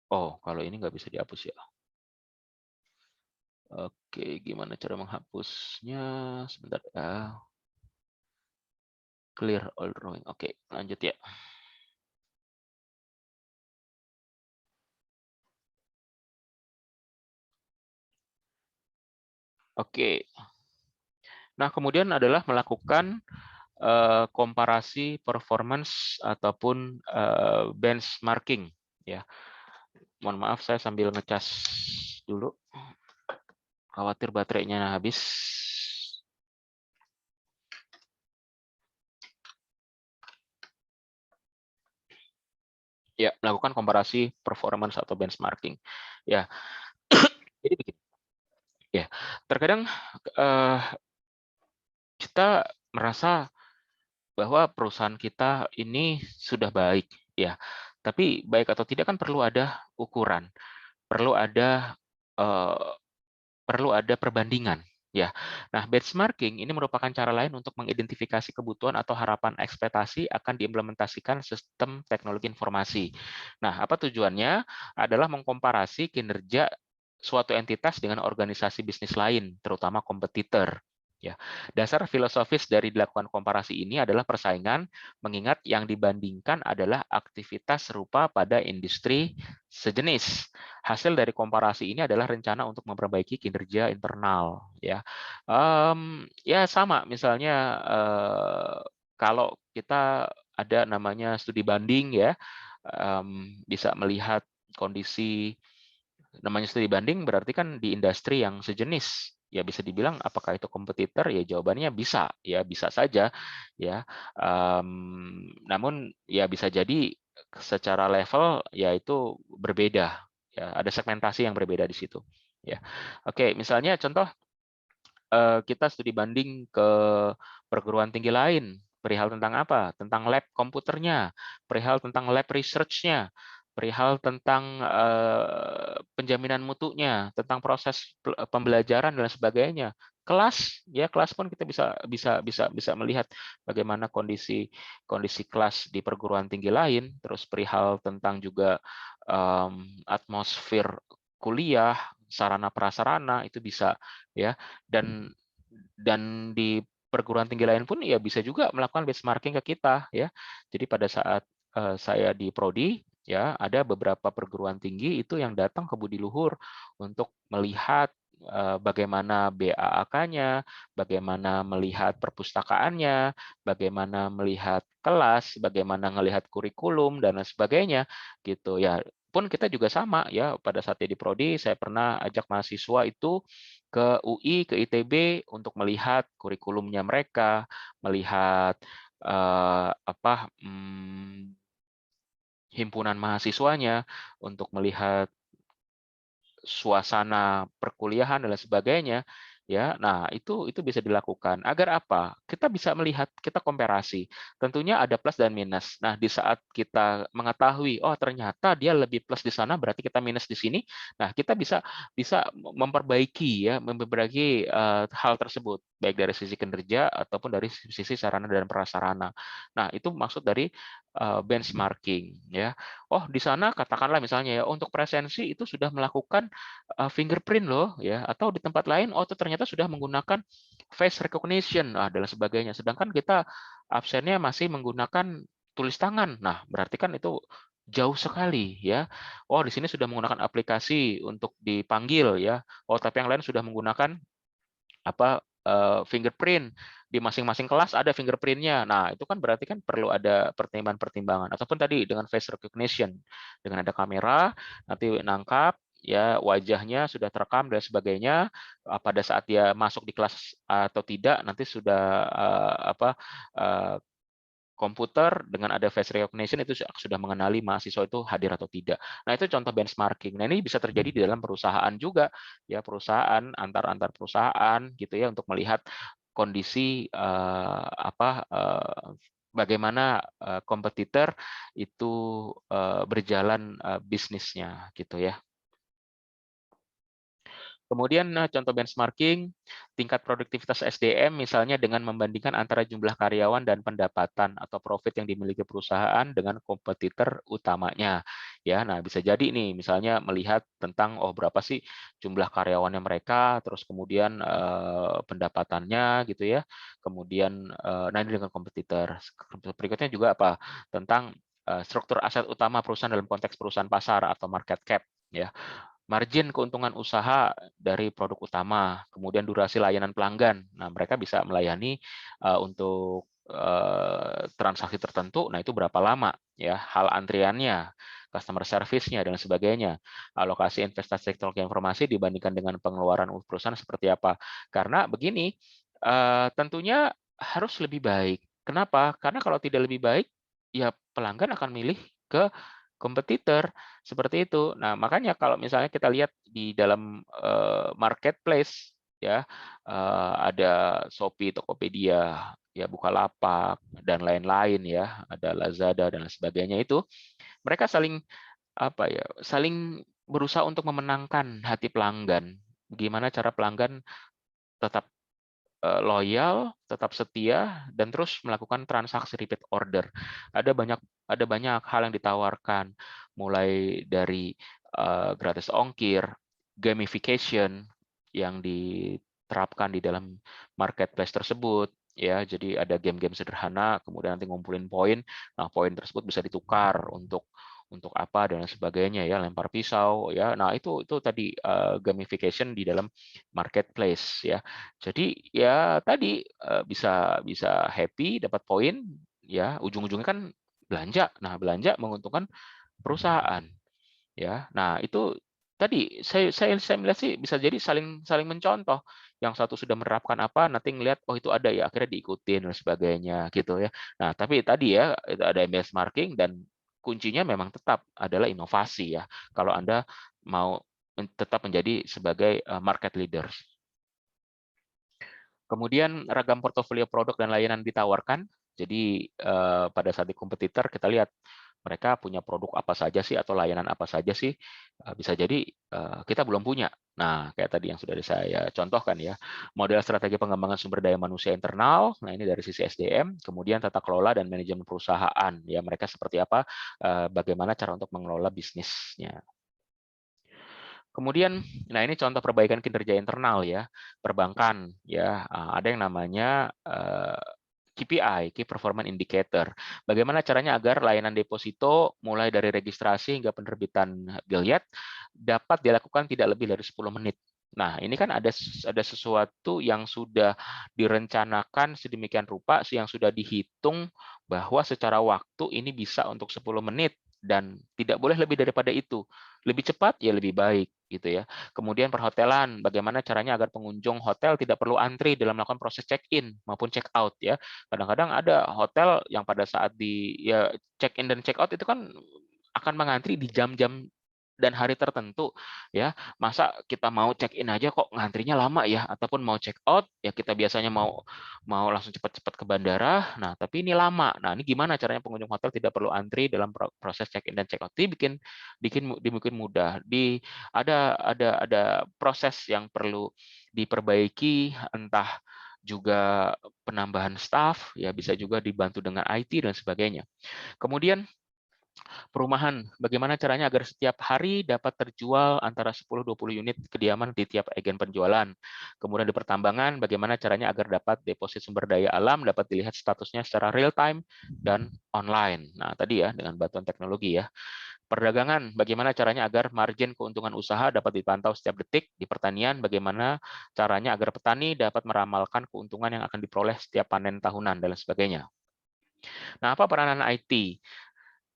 Oh, kalau ini nggak bisa dihapus ya. Oke, gimana cara menghapusnya? Sebentar ya. Clear all drawing. Oke, lanjut ya. Oke. Nah, kemudian adalah melakukan komparasi performance ataupun benchmarking ya. Mohon maaf, saya sambil ngecas dulu. Khawatir baterainya habis. Ya, melakukan komparasi performance atau benchmarking. Ya. Jadi begini. Ya, terkadang kita merasa bahwa perusahaan kita ini sudah baik ya. Tapi baik atau tidak kan perlu ada ukuran, perlu ada perbandingan ya. Nah, benchmarking ini merupakan cara lain untuk mengidentifikasi kebutuhan atau harapan ekspektasi akan diimplementasikan sistem teknologi informasi. Nah, apa tujuannya? Adalah mengkomparasi kinerja suatu entitas dengan organisasi bisnis lain, terutama kompetitor. Ya, dasar filosofis dari dilakukan komparasi ini adalah persaingan, mengingat yang dibandingkan adalah aktivitas serupa pada industri sejenis. Hasil dari komparasi ini adalah rencana untuk memperbaiki kinerja internal. Ya, ya sama. Misalnya kalau kita ada namanya studi banding ya, bisa melihat kondisi. Namanya studi banding berarti kan di industri yang sejenis. Ya bisa dibilang apakah itu kompetitor? Ya jawabannya bisa, ya bisa saja. Ya, namun ya bisa jadi secara level ya itu berbeda. Ya ada segmentasi yang berbeda di situ. Ya, oke. Misalnya contoh kita studi banding ke perguruan tinggi lain. Perihal tentang apa? Tentang lab komputernya, perihal tentang lab research-nya, perihal tentang penjaminan mutunya, tentang proses pembelajaran dan sebagainya. Kelas, ya kelas pun kita bisa melihat bagaimana kondisi kelas di perguruan tinggi lain. Terus perihal tentang juga atmosfer kuliah, sarana prasarana itu bisa ya. Dan di perguruan tinggi lain pun ya bisa juga melakukan benchmarking ke kita ya. Jadi pada saat saya di prodi ya, ada beberapa perguruan tinggi itu yang datang ke Budi Luhur untuk melihat bagaimana BAAK-nya, bagaimana melihat perpustakaannya, bagaimana melihat kelas, bagaimana melihat kurikulum dan lain sebagainya gitu ya. Pun kita juga sama ya, pada saat di prodi saya pernah ajak mahasiswa itu ke UI, ke ITB untuk melihat kurikulumnya mereka, melihat himpunan mahasiswanya, untuk melihat suasana perkuliahan dan lain sebagainya ya. Nah, itu bisa dilakukan agar apa? Kita bisa melihat, kita komparasi. Tentunya ada plus dan minus. Nah, di saat kita mengetahui oh ternyata dia lebih plus di sana berarti kita minus di sini. Nah, kita bisa memperbaiki ya, memperbaiki hal tersebut baik dari sisi kinerja ataupun dari sisi sarana dan prasarana. Nah, itu maksud dari benchmarking ya. Oh, di sana katakanlah misalnya ya untuk presensi itu sudah melakukan fingerprint loh ya, atau di tempat lain oh itu ternyata sudah menggunakan face recognition dan sebagainya. Sedangkan kita absennya masih menggunakan tulis tangan. Nah, berarti kan itu jauh sekali ya. Oh, di sini sudah menggunakan aplikasi untuk dipanggil ya. Oh, tapi yang lain sudah menggunakan apa fingerprint di masing-masing kelas ada fingerprintnya. Nah, itu kan berarti kan perlu ada pertimbangan-pertimbangan. Ataupun tadi dengan face recognition, dengan ada kamera, nanti nangkap ya wajahnya sudah terekam dan sebagainya. Pada saat dia masuk di kelas atau tidak, nanti sudah komputer dengan ada face recognition itu sudah mengenali mahasiswa itu hadir atau tidak. Nah, itu contoh benchmarking. Nah, ini bisa terjadi di dalam perusahaan juga, ya perusahaan antar perusahaan gitu ya untuk melihat kondisi bagaimana kompetitor itu berjalan bisnisnya gitu ya. Kemudian contoh benchmarking, tingkat produktivitas SDM misalnya dengan membandingkan antara jumlah karyawan dan pendapatan atau profit yang dimiliki perusahaan dengan kompetitor utamanya. Ya, nah bisa jadi nih misalnya melihat tentang berapa sih jumlah karyawannya mereka, terus kemudian pendapatannya gitu ya. Kemudian nanti dengan kompetitor. Berikutnya juga apa? Tentang struktur aset utama perusahaan dalam konteks perusahaan pasar atau market cap ya. Margin keuntungan usaha dari produk utama, kemudian durasi layanan pelanggan. Nah, mereka bisa melayani untuk transaksi tertentu, nah itu berapa lama ya, hal antriannya, customer service-nya dan sebagainya. Alokasi investasi teknologi informasi dibandingkan dengan pengeluaran perusahaan seperti apa. Karena begini, tentunya harus lebih baik. Kenapa? Karena kalau tidak lebih baik, ya pelanggan akan milih ke kompetitor seperti itu. Nah, makanya kalau misalnya kita lihat di dalam marketplace ya, ada Shopee, Tokopedia, ya Bukalapak dan lain-lain ya, ada Lazada dan sebagainya itu, mereka saling saling berusaha untuk memenangkan hati pelanggan. Gimana cara pelanggan tetap loyal, tetap setia, dan terus melakukan transaksi repeat order. Ada banyak hal yang ditawarkan, mulai dari gratis ongkir, gamification yang diterapkan di dalam marketplace tersebut. Ya, jadi ada game-game sederhana, kemudian nanti ngumpulin poin. Nah, poin tersebut bisa ditukar untuk apa dan sebagainya ya, lempar pisau ya. Nah, itu tadi gamification di dalam marketplace ya. Jadi ya tadi bisa bisa happy dapat poin ya, ujung-ujungnya kan belanja. Nah, belanja menguntungkan perusahaan ya. Nah, itu tadi saya melihat sih bisa jadi saling saling mencontoh. Yang satu sudah menerapkan apa, nanti ngelihat oh itu ada ya, akhirnya diikutin dan sebagainya gitu ya. Nah, tapi tadi ya itu ada benchmarking dan kuncinya memang tetap adalah inovasi ya. Kalau Anda mau tetap menjadi sebagai market leaders. Kemudian ragam portofolio produk dan layanan ditawarkan. Jadi pada saat di kompetitor kita lihat mereka punya produk apa saja sih atau layanan apa saja sih. Bisa jadi kita belum punya. Nah, kayak tadi yang sudah saya contohkan ya. Model strategi pengembangan sumber daya manusia internal. Nah, ini dari sisi SDM. Kemudian tata kelola dan manajemen perusahaan. Ya, mereka seperti apa, bagaimana cara untuk mengelola bisnisnya. Kemudian, nah ini contoh perbaikan kinerja internal ya, perbankan ya, ada yang namanya KPI, Key Performance Indicator. Bagaimana caranya agar layanan deposito mulai dari registrasi hingga penerbitan biljet dapat dilakukan tidak lebih dari 10 menit. Nah, ini kan ada sesuatu yang sudah direncanakan sedemikian rupa, yang sudah dihitung bahwa secara waktu ini bisa untuk 10 menit dan tidak boleh lebih daripada itu. Lebih cepat ya lebih baik gitu ya. Kemudian perhotelan, bagaimana caranya agar pengunjung hotel tidak perlu antri dalam melakukan proses check-in maupun check-out ya. Kadang-kadang ada hotel yang pada saat check-in dan check-out itu kan akan mengantri di jam-jam dan hari tertentu ya. Masa kita mau check in aja kok ngantrinya lama ya, ataupun mau check out ya kita biasanya mau langsung cepat-cepat ke bandara, nah tapi ini lama. Nah, ini gimana caranya pengunjung hotel tidak perlu antri dalam proses check in dan check out. Ini dibikin mudah. Ada proses yang perlu diperbaiki, entah juga penambahan staff ya, bisa juga dibantu dengan IT dan sebagainya. Kemudian perumahan, bagaimana caranya agar setiap hari dapat terjual antara 10-20 unit kediaman di tiap agen penjualan. Kemudian di pertambangan, bagaimana caranya agar dapat deposit sumber daya alam dapat dilihat statusnya secara real time dan online. Nah, tadi ya dengan bantuan teknologi ya. Perdagangan, bagaimana caranya agar margin keuntungan usaha dapat dipantau setiap detik. Di pertanian, bagaimana caranya agar petani dapat meramalkan keuntungan yang akan diperoleh setiap panen tahunan, dan sebagainya. Nah, apa peranan IT?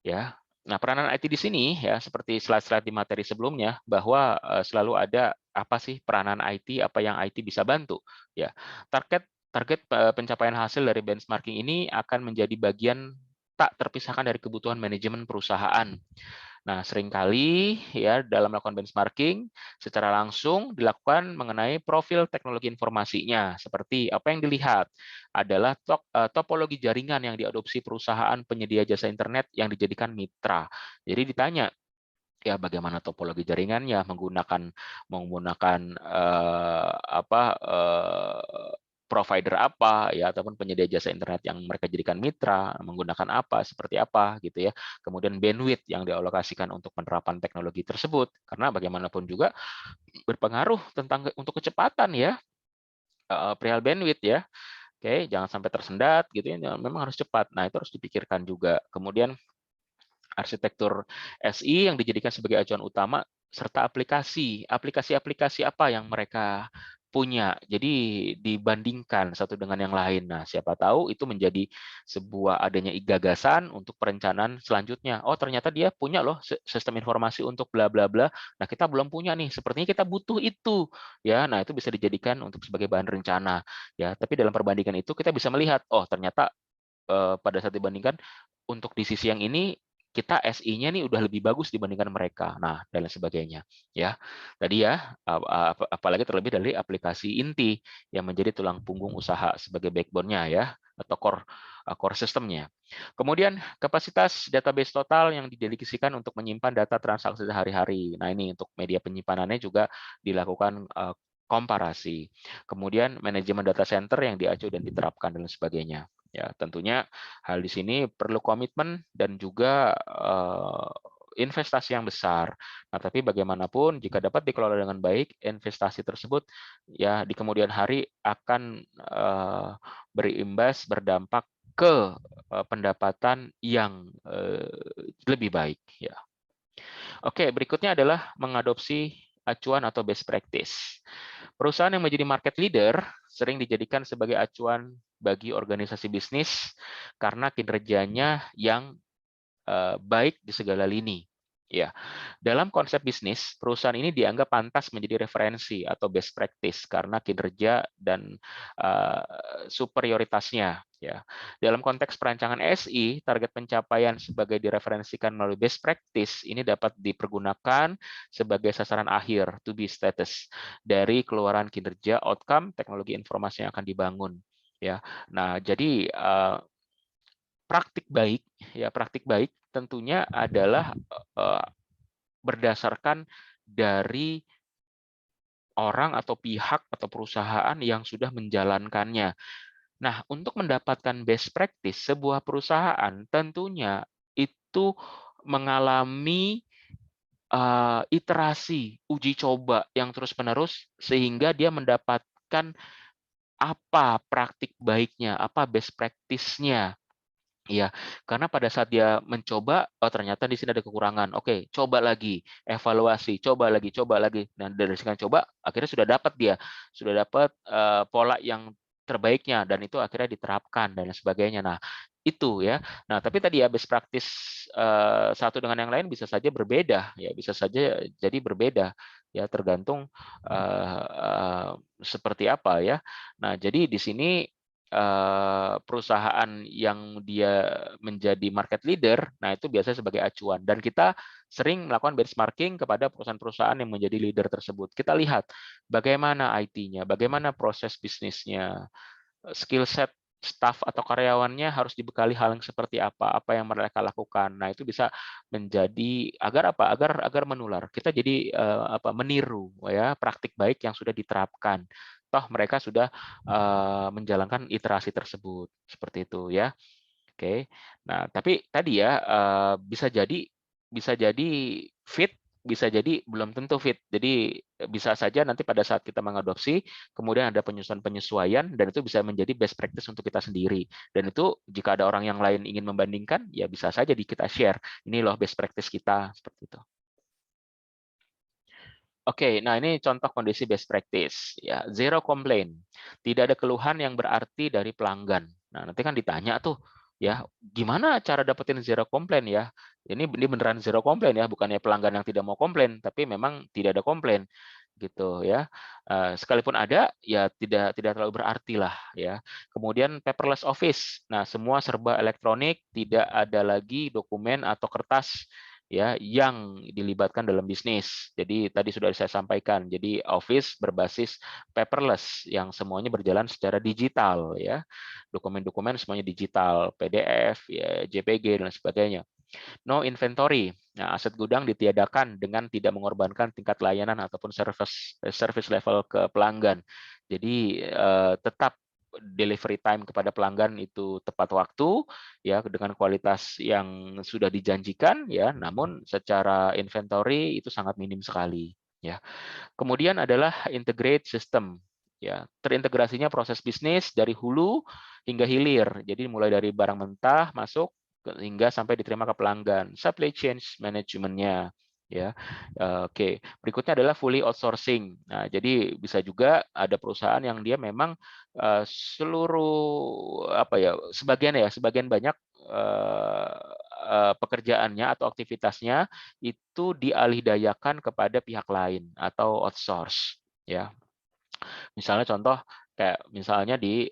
Ya, nah peranan IT di sini ya seperti slide-slide di materi sebelumnya bahwa selalu ada apa sih peranan IT, apa yang IT bisa bantu. Ya, target target pencapaian hasil dari benchmarking ini akan menjadi bagian tak terpisahkan dari kebutuhan manajemen perusahaan. Nah, seringkali ya dalam melakukan benchmarking secara langsung dilakukan mengenai profil teknologi informasinya. Seperti apa yang dilihat adalah topologi jaringan yang diadopsi perusahaan penyedia jasa internet yang dijadikan mitra. Jadi ditanya, ya bagaimana topologi jaringannya, menggunakan provider apa ya, ataupun penyedia jasa internet yang mereka jadikan mitra menggunakan apa, seperti apa gitu ya. Kemudian bandwidth yang dialokasikan untuk penerapan teknologi tersebut, karena bagaimanapun juga berpengaruh tentang untuk kecepatan ya, perihal bandwidth ya. Oke, jangan sampai tersendat gitu ya, memang harus cepat. Nah, itu harus dipikirkan juga. Kemudian arsitektur SI yang dijadikan sebagai acuan utama, serta aplikasi apa yang mereka punya. Jadi dibandingkan satu dengan yang lain. Nah, siapa tahu itu menjadi sebuah adanya gagasan untuk perencanaan selanjutnya. Oh, ternyata dia punya loh sistem informasi untuk bla bla bla. Nah, kita belum punya nih. Sepertinya kita butuh itu. Ya, nah itu bisa dijadikan untuk sebagai bahan rencana. Ya, tapi dalam perbandingan itu kita bisa melihat, oh ternyata pada saat dibandingkan untuk di sisi yang ini kita SI-nya nih udah lebih bagus dibandingkan mereka. Nah, dan lain sebagainya. Ya, tadi ya, apalagi terlebih dari aplikasi inti yang menjadi tulang punggung usaha sebagai backbone-nya ya, atau core sistemnya. Kemudian kapasitas database total yang didedikasikan untuk menyimpan data transaksi sehari-hari. Nah, ini untuk media penyimpanannya juga dilakukan komparasi. Kemudian manajemen data center yang diacu dan diterapkan dan sebagainya. Ya, tentunya hal di sini perlu komitmen dan juga investasi yang besar. Nah, tapi bagaimanapun jika dapat dikelola dengan baik, investasi tersebut ya di kemudian hari akan berimbas berdampak ke pendapatan yang lebih baik ya. Oke, berikutnya adalah mengadopsi acuan atau best practice. Perusahaan yang menjadi market leader sering dijadikan sebagai acuan bagi organisasi bisnis karena kinerjanya yang baik di segala lini. Ya, dalam konsep bisnis, perusahaan ini dianggap pantas menjadi referensi atau best practice karena kinerja dan superioritasnya. Ya, dalam konteks perancangan SI, target pencapaian sebagai direferensikan melalui best practice ini dapat dipergunakan sebagai sasaran akhir to be status dari keluaran kinerja outcome teknologi informasi yang akan dibangun. Ya, nah jadi praktik baik tentunya adalah berdasarkan dari orang atau pihak atau perusahaan yang sudah menjalankannya. Nah, untuk mendapatkan best practice sebuah perusahaan tentunya itu mengalami iterasi, uji coba yang terus-menerus sehingga dia mendapatkan apa praktik baiknya, apa best practice-nya. Iya, karena pada saat dia mencoba, oh ternyata di sini ada kekurangan. Oke, coba lagi, evaluasi, coba lagi, coba lagi. Dan dari sekian coba, akhirnya sudah dapat pola yang terbaiknya, dan itu akhirnya diterapkan dan sebagainya. Nah, itu ya. Nah, tapi tadi ya best practice satu dengan yang lain bisa saja berbeda, ya bisa saja jadi berbeda, ya tergantung seperti apa ya. Nah, jadi di sini perusahaan yang dia menjadi market leader, nah itu biasanya sebagai acuan. Dan kita sering melakukan benchmarking kepada perusahaan-perusahaan yang menjadi leader tersebut. Kita lihat bagaimana IT-nya, bagaimana proses bisnisnya, skill set staff atau karyawannya harus dibekali hal yang seperti apa yang mereka lakukan. Nah, itu bisa menjadi agar apa? Agar menular. Kita jadi meniru ya praktik baik yang sudah diterapkan. Toh mereka sudah menjalankan iterasi tersebut seperti itu ya. Oke. Nah, tapi tadi ya bisa jadi fit bisa jadi belum tentu fit. Jadi bisa saja nanti pada saat kita mengadopsi, kemudian ada penyesuaian-penyesuaian, dan itu bisa menjadi best practice untuk kita sendiri. Dan itu jika ada orang yang lain ingin membandingkan, ya bisa saja kita share. Ini loh best practice kita, seperti itu. Oke, nah ini contoh kondisi best practice. Ya, zero complaint. Tidak ada keluhan yang berarti dari pelanggan. Nah, nanti kan ditanya tuh, ya gimana cara dapetin zero complaint ya? Ini beneran zero complaint ya, bukannya pelanggan yang tidak mau komplain, tapi memang tidak ada komplain gitu ya. Sekalipun ada, ya tidak terlalu berarti lah ya. Kemudian paperless office. Nah, semua serba elektronik, tidak ada lagi dokumen atau kertas ya yang dilibatkan dalam bisnis. Jadi tadi sudah saya sampaikan. Jadi office berbasis paperless yang semuanya berjalan secara digital ya. Dokumen-dokumen semuanya digital, PDF, ya, JPG dan sebagainya. No inventory. Nah, aset gudang ditiadakan dengan tidak mengorbankan tingkat layanan ataupun service level ke pelanggan. Jadi tetap delivery time kepada pelanggan itu tepat waktu ya dengan kualitas yang sudah dijanjikan ya, namun secara inventory itu sangat minim sekali ya. Kemudian adalah integrate system ya, terintegrasinya proses bisnis dari hulu hingga hilir. Jadi mulai dari barang mentah masuk hingga sampai diterima ke pelanggan. Supply chain manajemennya ya. Oke, berikutnya adalah fully outsourcing. Nah, jadi bisa juga ada perusahaan yang dia memang seluruh apa ya, sebagian banyak pekerjaannya atau aktivitasnya itu dialihdayakan kepada pihak lain atau outsource ya. Misalnya contoh kayak misalnya di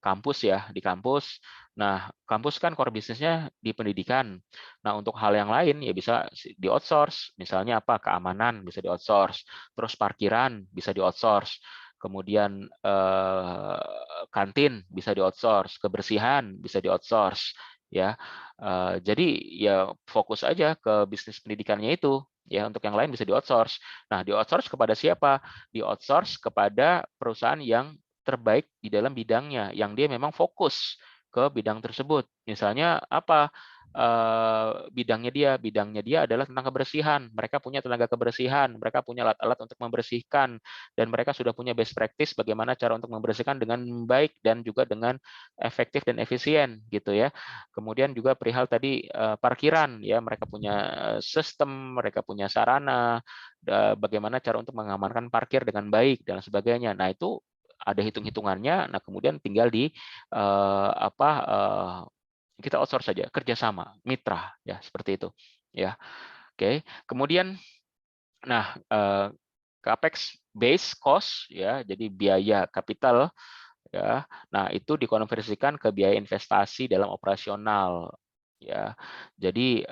kampus ya, di kampus. Nah, kampus kan core bisnisnya di pendidikan. Nah, untuk hal yang lain ya bisa di outsource. Misalnya apa? Keamanan bisa di outsource. Terus parkiran bisa di outsource. Kemudian kantin bisa di outsource, kebersihan bisa di outsource ya. Jadi ya fokus aja ke bisnis pendidikannya itu ya, untuk yang lain bisa di outsource. Nah, di outsource kepada siapa? Di outsource kepada perusahaan yang terbaik di dalam bidangnya, yang dia memang fokus ke bidang tersebut. Misalnya apa? Bidangnya dia adalah tentang kebersihan. Mereka punya tenaga kebersihan, mereka punya alat-alat untuk membersihkan, dan mereka sudah punya best practice bagaimana cara untuk membersihkan dengan baik dan juga dengan efektif dan efisien gitu ya. Kemudian juga perihal tadi parkiran ya, mereka punya sistem, mereka punya sarana, bagaimana cara untuk mengamankan parkir dengan baik dan sebagainya. Nah, itu ada hitung-hitungannya. Nah, kemudian tinggal di kita outsource saja, kerjasama, mitra ya, seperti itu ya. Oke, kemudian nah capex base cost ya, jadi biaya kapital ya. Nah, itu dikonversikan ke biaya investasi dalam operasional ya. Jadi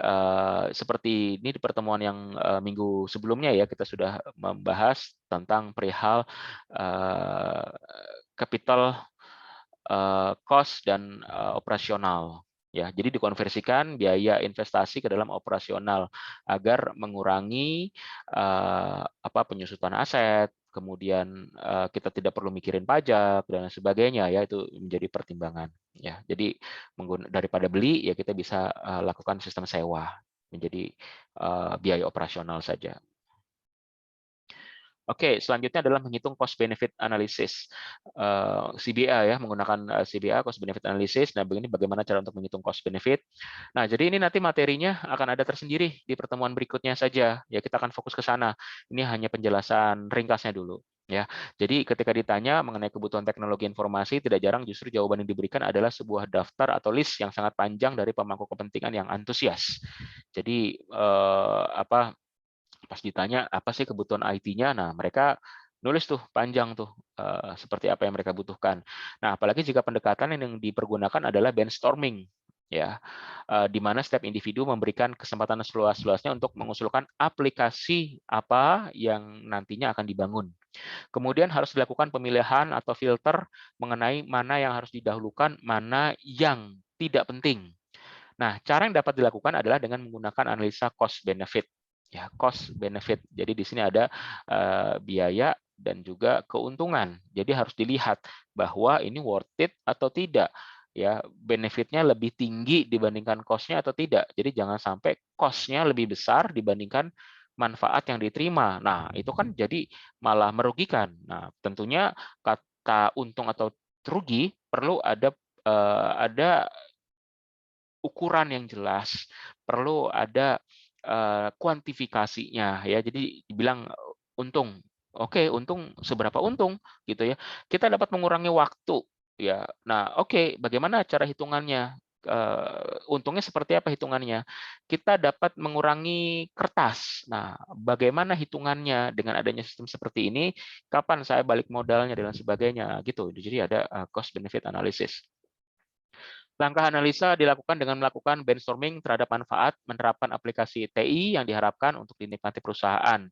seperti ini di pertemuan yang minggu sebelumnya ya, kita sudah membahas tentang perihal capital cost dan operasional ya. Jadi dikonversikan biaya investasi ke dalam operasional agar mengurangi penyusutan aset, kemudian kita tidak perlu mikirin pajak dan sebagainya ya, itu menjadi pertimbangan ya. Jadi daripada beli ya kita bisa lakukan sistem sewa menjadi biaya operasional saja. Oke, selanjutnya adalah menghitung cost benefit analysis. CBA ya, menggunakan CBA, cost benefit analysis. Nah, begini bagaimana cara untuk menghitung cost benefit. Nah, jadi ini nanti materinya akan ada tersendiri di pertemuan berikutnya saja. Ya, kita akan fokus ke sana. Ini hanya penjelasan ringkasnya dulu. Ya, jadi ketika ditanya mengenai kebutuhan teknologi informasi, tidak jarang justru jawaban yang diberikan adalah sebuah daftar atau list yang sangat panjang dari pemangku kepentingan yang antusias. Jadi pas ditanya apa sih kebutuhan IT-nya, nah mereka nulis tuh panjang tuh seperti apa yang mereka butuhkan. Nah, apalagi jika pendekatan yang dipergunakan adalah brainstorming ya, di mana setiap individu memberikan kesempatan seluas-luasnya untuk mengusulkan aplikasi apa yang nantinya akan dibangun. Kemudian harus dilakukan pemilihan atau filter mengenai mana yang harus didahulukan, mana yang tidak penting. Nah, cara yang dapat dilakukan adalah dengan menggunakan analisa cost benefit. Ya, cost benefit. Jadi di sini ada biaya dan juga keuntungan. Jadi harus dilihat bahwa ini worth it atau tidak. ya benefitnya lebih tinggi dibandingkan cost-nya atau tidak. Jadi jangan sampai cost-nya lebih besar dibandingkan manfaat yang diterima. Nah, itu kan jadi malah merugikan. Nah, tentunya kata untung atau rugi perlu ada ukuran yang jelas, perlu ada kuantifikasinya ya. Jadi dibilang untung. Oke, untung seberapa untung gitu ya. Kita dapat mengurangi waktu ya. Nah, oke, bagaimana cara hitungannya? Untungnya seperti apa hitungannya? Kita dapat mengurangi kertas. Nah, bagaimana hitungannya dengan adanya sistem seperti ini? Kapan saya balik modalnya dan sebagainya gitu. Jadi ada cost benefit analysis. Langkah analisa dilakukan dengan melakukan brainstorming terhadap manfaat menerapkan aplikasi TI yang diharapkan untuk dinikmati perusahaan.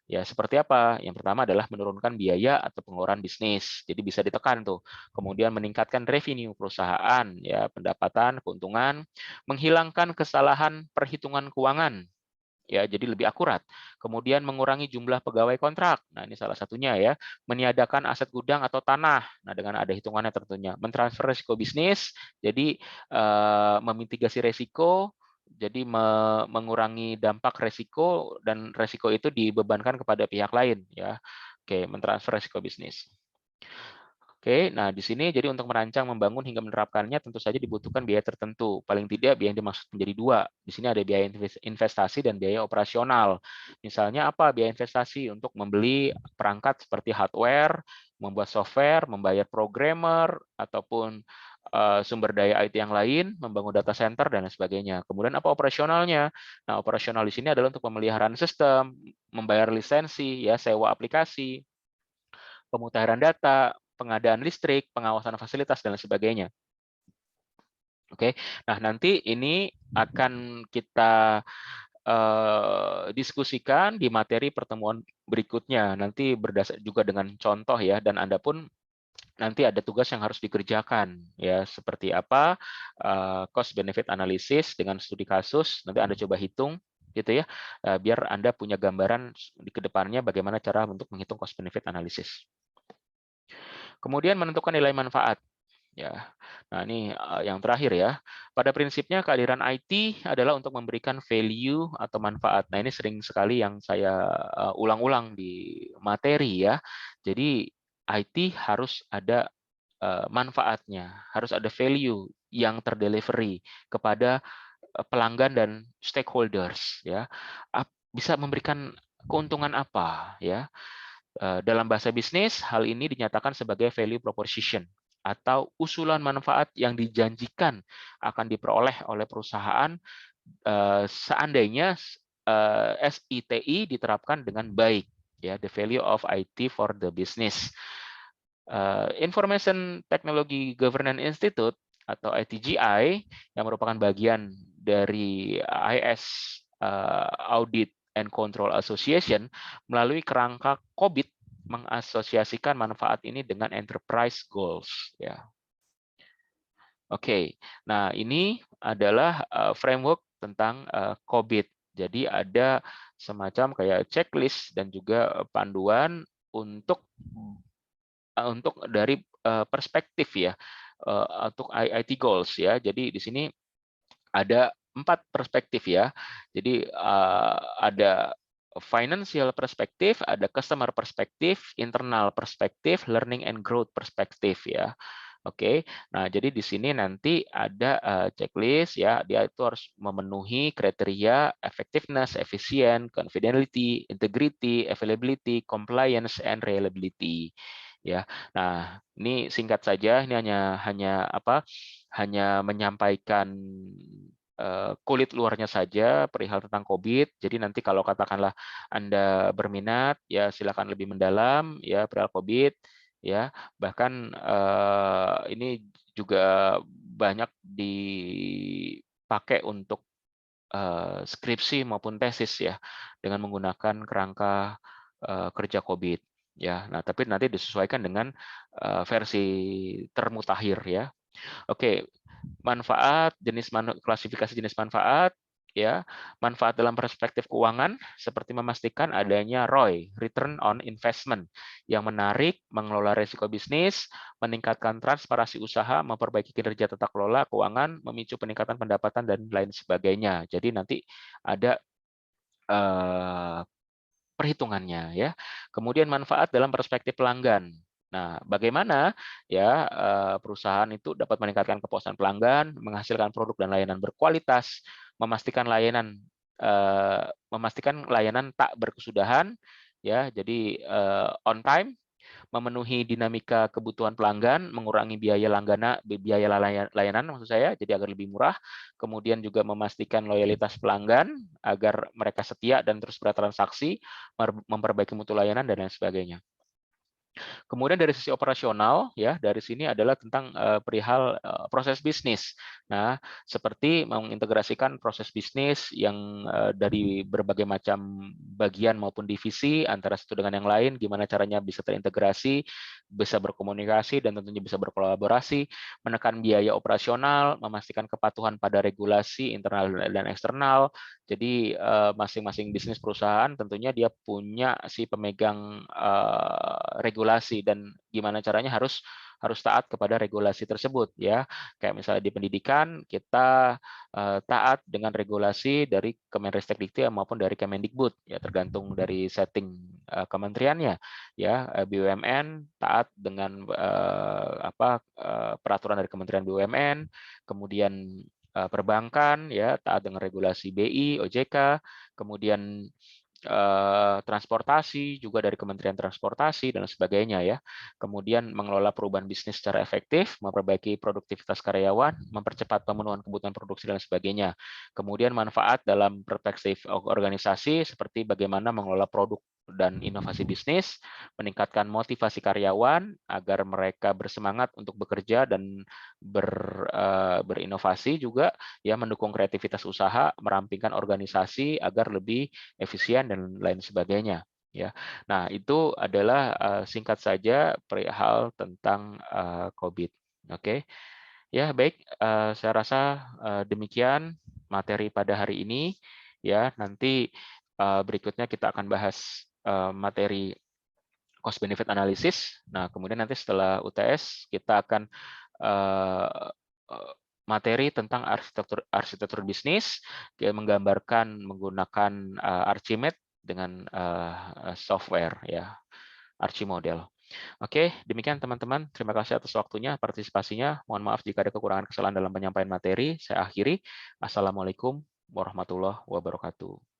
Ya, seperti apa? Yang pertama adalah menurunkan biaya atau pengeluaran bisnis. Jadi bisa ditekan tuh. Kemudian meningkatkan revenue perusahaan, ya, pendapatan, keuntungan, menghilangkan kesalahan perhitungan keuangan. Ya, jadi lebih akurat. Kemudian mengurangi jumlah pegawai kontrak. Nah, ini salah satunya ya. Meniadakan aset gudang atau tanah. Nah, dengan ada hitungannya tentunya. Mentransfer risiko bisnis, jadi memitigasi risiko, jadi mengurangi dampak risiko dan risiko itu dibebankan kepada pihak lain ya. Oke, mentransfer risiko bisnis. Oke, nah di sini jadi untuk merancang, membangun hingga menerapkannya tentu saja dibutuhkan biaya tertentu. Paling tidak biaya yang dimaksud menjadi dua. Di sini ada biaya investasi dan biaya operasional. Misalnya apa biaya investasi? Untuk membeli perangkat seperti hardware, membuat software, membayar programmer, ataupun sumber daya IT yang lain, membangun data center dan lain sebagainya. Kemudian apa operasionalnya? Nah, operasional di sini adalah untuk pemeliharaan sistem, membayar lisensi, ya sewa aplikasi, pemutahiran data, pengadaan listrik, pengawasan fasilitas, dan lain sebagainya. Oke, nah nanti ini akan kita diskusikan di materi pertemuan berikutnya. Nanti berdasar juga dengan contoh ya, dan Anda pun nanti ada tugas yang harus dikerjakan ya, seperti apa cost benefit analysis dengan studi kasus. Nanti Anda coba hitung gitu ya, biar Anda punya gambaran di kedepannya bagaimana cara untuk menghitung cost benefit analysis. Kemudian menentukan nilai manfaat. Ya, nah ini yang terakhir ya. Pada prinsipnya kehadiran IT adalah untuk memberikan value atau manfaat. Nah ini sering sekali yang saya ulang-ulang di materi ya. Jadi IT harus ada manfaatnya, harus ada value yang terdelivery kepada pelanggan dan stakeholders ya. Bisa memberikan keuntungan apa ya? Dalam bahasa bisnis, hal ini dinyatakan sebagai value proposition atau usulan manfaat yang dijanjikan akan diperoleh oleh perusahaan seandainya SITI diterapkan dengan baik. Ya, the value of IT for the business. Information Technology Governance Institute atau ITGI yang merupakan bagian dari IS Audit and Control Association melalui kerangka COBIT mengasosiasikan manfaat ini dengan enterprise goals ya. Oke. Nah, ini adalah framework tentang COBIT. Jadi ada semacam kayak checklist dan juga panduan untuk dari perspektif ya, untuk IT goals ya. Jadi di sini ada 4 perspektif ya. Jadi ada financial perspektif, ada customer perspektif, internal perspektif, learning and growth perspektif ya. Oke, nah jadi di sini nanti ada checklist ya, dia itu harus memenuhi kriteria effectiveness, efficient, confidentiality, integrity, availability, compliance, and reliability. Ya, nah ini singkat saja, ini hanya apa? Hanya menyampaikan kulit luarnya saja perihal tentang COVID. Jadi nanti kalau katakanlah Anda berminat, ya silakan lebih mendalam ya perihal COVID. Ya, bahkan ini juga banyak dipakai untuk skripsi maupun tesis ya dengan menggunakan kerangka kerja COVID. Ya, nah tapi nanti disesuaikan dengan versi termutakhir ya. Oke, manfaat, klasifikasi jenis manfaat. ya. Manfaat dalam perspektif keuangan seperti memastikan adanya ROI, return on investment, yang menarik, mengelola risiko bisnis, meningkatkan transparansi usaha, memperbaiki kinerja tata kelola keuangan, memicu peningkatan pendapatan dan lain sebagainya. Jadi nanti ada perhitungannya, ya. Kemudian manfaat dalam perspektif pelanggan. Nah, bagaimana ya perusahaan itu dapat meningkatkan kepuasan pelanggan, menghasilkan produk dan layanan berkualitas, memastikan layanan tak berkesudahan, ya. Jadi on time, memenuhi dinamika kebutuhan pelanggan, mengurangi biaya layanan maksud saya, jadi agar lebih murah. Kemudian juga memastikan loyalitas pelanggan agar mereka setia dan terus bertransaksi, memperbaiki mutu layanan dan lain sebagainya. Kemudian dari sisi operasional, ya, dari sini adalah tentang perihal proses bisnis. Nah, seperti mengintegrasikan proses bisnis yang dari berbagai macam bagian maupun divisi antara satu dengan yang lain, gimana caranya bisa terintegrasi, bisa berkomunikasi, dan tentunya bisa berkolaborasi, menekan biaya operasional, memastikan kepatuhan pada regulasi internal dan eksternal. Jadi masing-masing bisnis perusahaan tentunya dia punya si pemegang regulasi, dan gimana caranya harus taat kepada regulasi tersebut, ya. Kayak misalnya di pendidikan kita taat dengan regulasi dari Kemenristek-Dikti maupun dari Kemendikbud, ya, tergantung dari setting kementeriannya, ya. BUMN taat dengan peraturan dari Kementerian BUMN, kemudian perbankan, ya, taat dengan regulasi BI, OJK, kemudian transportasi juga dari Kementerian Transportasi dan sebagainya, ya. Kemudian mengelola perubahan bisnis secara efektif, memperbaiki produktivitas karyawan, mempercepat pemenuhan kebutuhan produksi dan sebagainya. Kemudian manfaat dalam perspektif organisasi seperti bagaimana mengelola produk dan inovasi bisnis, meningkatkan motivasi karyawan agar mereka bersemangat untuk bekerja dan berinovasi juga, ya, mendukung kreativitas usaha, merampingkan organisasi agar lebih efisien dan lain sebagainya, ya. Nah, itu adalah singkat saja perihal tentang COVID. Oke. Ya, baik, saya rasa demikian materi pada hari ini, ya. Nanti berikutnya kita akan bahas materi cost benefit analysis. Nah, kemudian nanti setelah UTS kita akan materi tentang arsitektur bisnis, menggambarkan menggunakan Archimate dengan software, ya, Archimodel. Oke, demikian teman-teman. Terima kasih atas waktunya, partisipasinya. Mohon maaf jika ada kekurangan kesalahan dalam penyampaian materi. Saya akhiri. Assalamualaikum warahmatullahi wabarakatuh.